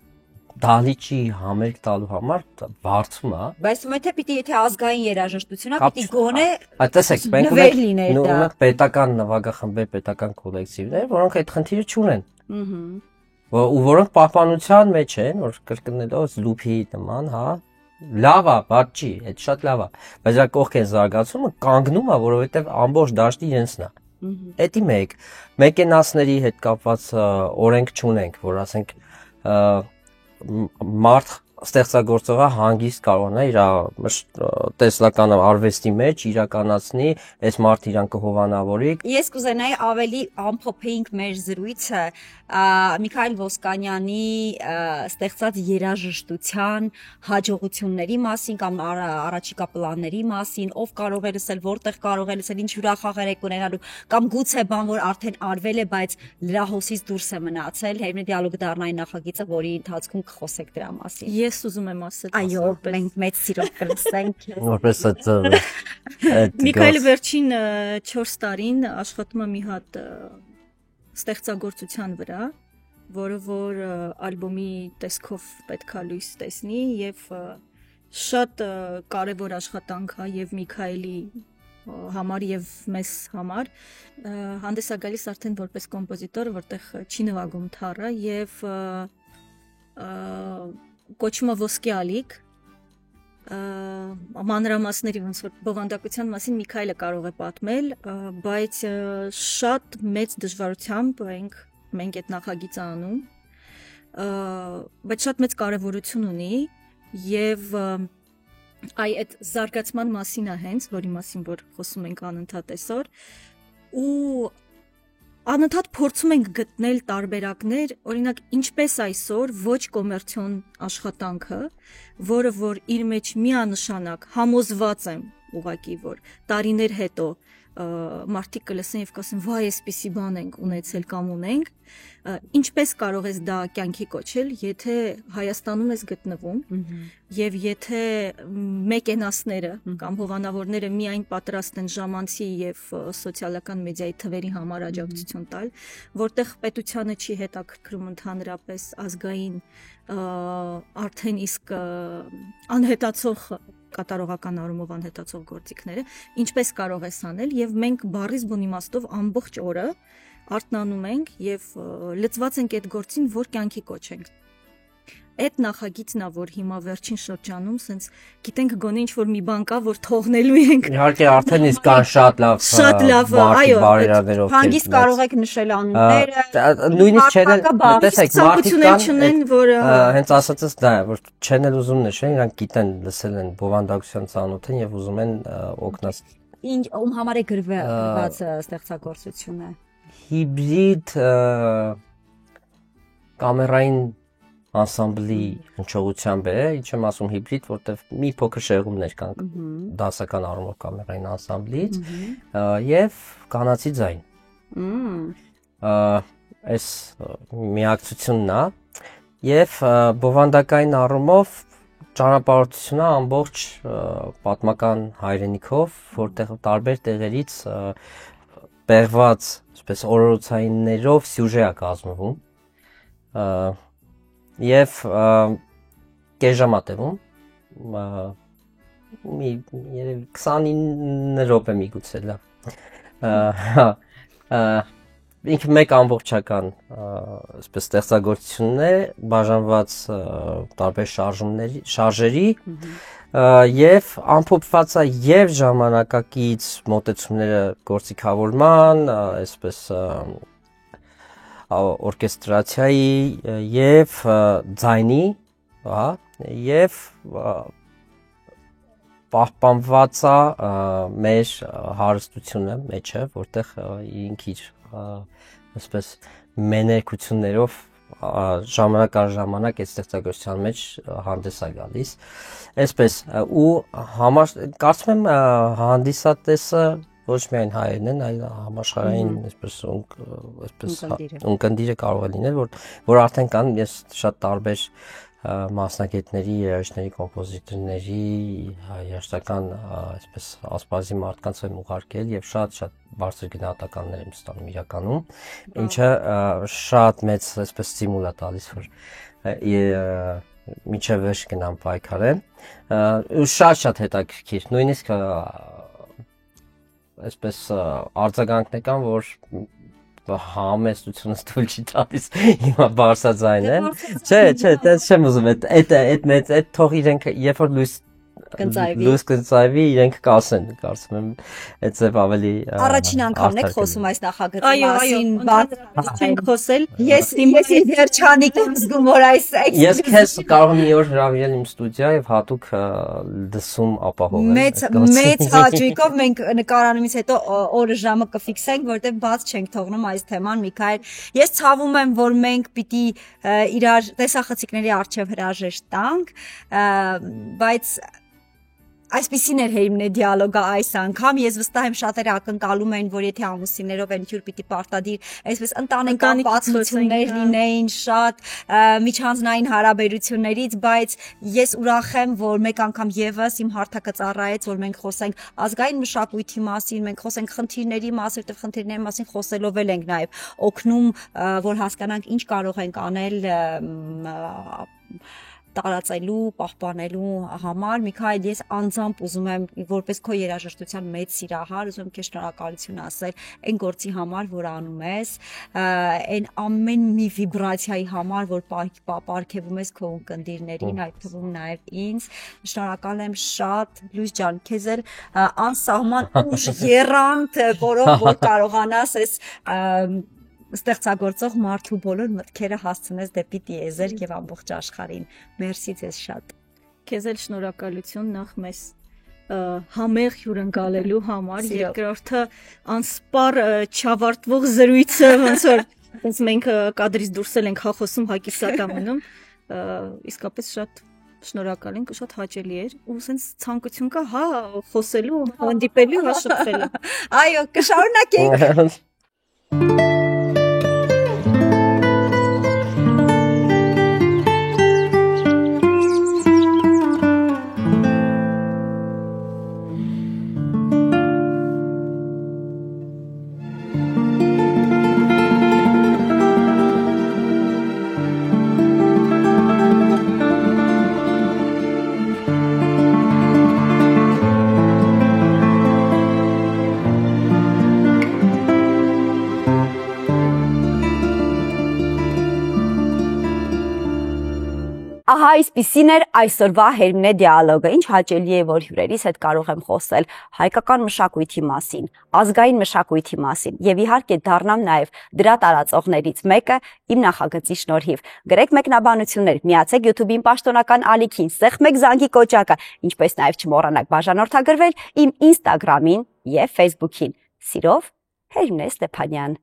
դահլիճի համերգ տալու համար բարձում է։ Բայց ում պիտի եթե ազգային երաժշտությունա, պիտի գոնե տեսեք, մենք ունենք պետական նվագախմբեր, պետական կոլեկտիվներ, որոնք այդ խնդիրը չունեն։ Ու որոնք պահպանության մեջ են, որ կրկնելով լուփի նման, հա, լավ է, բաց չի, այդ շատ լավ է։ Բայց դա կողք է զարգացումը կանգնում է, որովհետև ամբողջ դաշտի իրենցն է։ Էդի մեկ, մեկենասների հետ կապված օրենք չունենք, որ ասենք մարդ ստեղծագործողը հանգիստ կարողանա իր տեսլական արվեստի մեջ իրականացնի, այս մարդ իրան կհովանավորի։ Ես կուզենայի ավելի ամփոփեինք մեր զրույցը Միքայել Ոսկանյանի ստեղծած երաժշտության հաջողությունների մասին կամ առաջիկա պլանների մասին, ով կարող է լսել, որտեղ կարող է լսել, ինչ ուրախ եք ունենալու, կամ գուցե բան, որ արդեն արվել է, բայց լրահոսից դուրս է մնացել, Հերմինե դիալոգը դառնա այն նախագիծը, որի ընթացքում կխոսեք դրա մասին։ Ես ուզում եմ ասել։ Այո, մենք մեծ սիրով կլսենք։ Որպես Միքայելը վերջին 4 տարին աշխատում է մի հատ ստեղծագործության վրա, որը որ ալբոմի տեսքով պետքա լույս տեսնի եւ շատ կարեւոր աշխատանք է եւ Միքայելի համար եւ մեզ համար հանդես է գալիս արդեն որպես կոմպոզիտոր, որտեղ չի նվագում թառը եւ կոչումը ոսկե ալիք մանրամասների ոնց որ բովանդակության մասին Միքայելը կարող է պատմել, բայց շատ մեծ դժվարությամբ մենք այդ նախագիծը անում, բայց շատ մեծ կարևորություն ունի եւ այդ զարգացման մասին է հենց, որի մասին որ խոսում ենք անընդհատ այսօր, ու անընդհատ փորձում ենք գտնել տարբերակներ, օրինակ ինչպես այսօր ոչ կոմերցիոն աշխատանքը, որը որ իր մեջ միանշանակ համոզված եմ ուղղակի որ տարիներ հետո մարդիկ կլսեն եւ կասեն վայ այսպիսի բան ենք ունեցել կամ ունենք, ինչպես կարող ես դա կյանքի կոչել, եթե Հայաստանում ես գտնվում եւ եթե մեկենասները կամ հովանավորները միայն պատրաստ են ժամանցի եւ սոցիալական մեդիայի թվերի համար աջակցություն տալ, որտեղ պետությանը չի հետաքրքրում ընդհանրապես ազգային արդեն իսկ անհետացող կատարողական առումով անհետացող գործիքները, ինչպես կարող ես անել եւ մենք բառից բուն իմաստով ամբողջ օրը արթնանում ենք եւ լծված ենք այդ գործին, որ կյանքի կոչենք։ Այդ նախագիծն է, որ հիմա վերջին շրջանում սենց գիտենք գոնե ինչ որ մի բան կա, որ թողնելու ենք։ Իհարկե արդեն իսկ կան շատ լավ, այո, բարերարներով։ Հանգիստ կարող եք նշել անունները։ Նույնիսկ տեսեք մարդիկ չունեն, որ հենց ասածս դա է, որ չեն էլ ուզում նշեն, իրանք գիտեն, լսել են բովանդակության ծանոթ են եւ ուզում են օգնած։ Ինչ ում համար է գրված ստեղծագործությունը։ Հիբրիդ կամերային անսամբլի հնչողությամբ է, ինչ եմ ասում հիբրիդ, որտեղ մի փոքր շեղումներ կան դասական առումով կամերային անսամբլից եւ կանացի ձայն։ Այս միակցությունն է եւ բովանդակային առումով ճանապարհորդությունը ամբողջ պատմական հայրենիքով, որտեղ տարբեր տեղերից բեղված, այսպես օրորոցայիններով սյուժե է կազմվում եւ կեժամա տևում մի երևի 29 րոպե միգուցե լավ ինքը մեկ ամբողջական այսպես ստեղծագործություն է բաժանված տարբեր շարժերի եւ ամփոփված է եւ ժամանակակից մոտեցումները գործիքավորման այսպես օրկեստրացիայի եւ ձայնի, հա, եւ պահպանված է մեր հարստությունը մեջը, որտեղ ինքիր այսպես մեներկություններով ժամանակ առ ժամանակ այդ ստեղծագործության մեջ հանդես է գալիս։ Այսպես ու կարծում եմ հանդիսատեսը ոչ միայն հայերն են, այլ համաշխարհային այսպես ունկնդիրը կարող է լինել, որ արդեն կան, ես շատ տարբեր մասնագետների, երաժիշտների, կոմպոզիտորների, երաժշտական այսպես ասպարեզի մարդկանց եմ ուղարկել եւ շատ բարձր գնահատականներ եմ ստանում իրականում, ինչը շատ մեծ այսպես ստիմուլ է տալիս, որ մինչև վերջ գնամ պայքարել, շատ հետաքրքիր, նույնիսկ այսպես արձագանքներ կան, որ համեստությունս թույլ չի տալիս հիմա բարձրաձայն է։ Չէ, դες չեմ ուզում այդ թող իրենք երբ որ լույս կծայվի իրենք կասեն, կարծում եմ այդ ձև ավելի առաջին անգամն եք խոսում այս նախագծի մասին, չենք խոսել։ Ես երջանիկ եմ զգում, որ այս Ես քեզ կարող եմ մի օր հրավիրել իմ ստուդիա եւ հատուկ դասում ապահովել։ Մեծ հաճույքով մենք նկարանումից հետո օրը ժամը կֆիքսենք, որտեղ բաց չենք թողնում այս թեման, Միքայել։ Ես ցավում եմ, որ մենք պիտի իրար տեսախցիկների առջև հրաժեշտ տանք, բայց այսպեսին էր հերիմն է դիալոգը այս անգամ, ես վստահ եմ շատերը ակնկալում էին, որ եթե ամուսիններով են յուրը պիտի պարտադիր, այսպես ընտանեկան պատմություններ լինեին շատ միջանձնային հարաբերություններից, բայց ես ուրախ եմ, որ մեկ անգամ եւս իմ հարթակը ծառայեց, որ մենք խոսենք ազգային մշակույթի մասին, մենք խոսենք խնդիրների մասին, որտեղ խնդիրների մասին խոսելով էլ ենք նաեւ օգնում, որ հասկանանք ինչ կարող ենք անել տարածելու, պահպանելու համար, Միքայել, ես անձամբ ուզում եմ որպես քո երաժշտության մեծ սիրահար, ուզում եմ քեզ շնորհակալություն ասել այն գործի համար, որ անում ես, այն ամեն մի վիբրացիայի համար, որ պարգևում ես քո ունկնդիրներին, այդ թվում նաև ինձ, շնորհակալ եմ շատ, Լույս ջան, քեզ էլ անսահման ուժ եռանդ, որով որ կարողանաս այս ստեղծագործող մարդու բոլոր մտքերը հասցնես դեպի տիեզերք եւ ամբողջ աշխարհին։ Մերսի ձեզ շատ։ Քեզ էլ շնորհակալություն նախ մեզ համեղ հյուրընկալելու համար, երկրորդը անսպառ չավարտվող զրույցը, ոնց որ մենք կադրից դուրս ենք հախոսում հակիսական մնում, իսկապես շատ շնորհակալ ենք, շատ հաճելի էր ու սենց ցանկություն կա, հա, խոսելու, հանդիպելու, հաշտվելու։ Այո, կշարունակենք։ այսպիսին էր այսօրվա Հերմինե դիալոգը, ինչ հաճելի է, որ հյուրերիս հետ կարող եմ խոսել հայկական մշակույթի մասին, ազգային մշակույթի մասին եւ իհարկե դառնամ նաեւ դրա տարածողներից մեկը իմ նախագծի շնորհիվ։ Գրեք մեկնաբանություններ, միացեք YouTube-ին պաշտոնական ալիքին, սեղմեք զանգի կոճակը, ինչպես նաեւ չմոռանաք բաժանորդագրվել իմ Instagram-ին եւ Facebook-ին։ Սիրով, Հերմինե Ստեփանյան։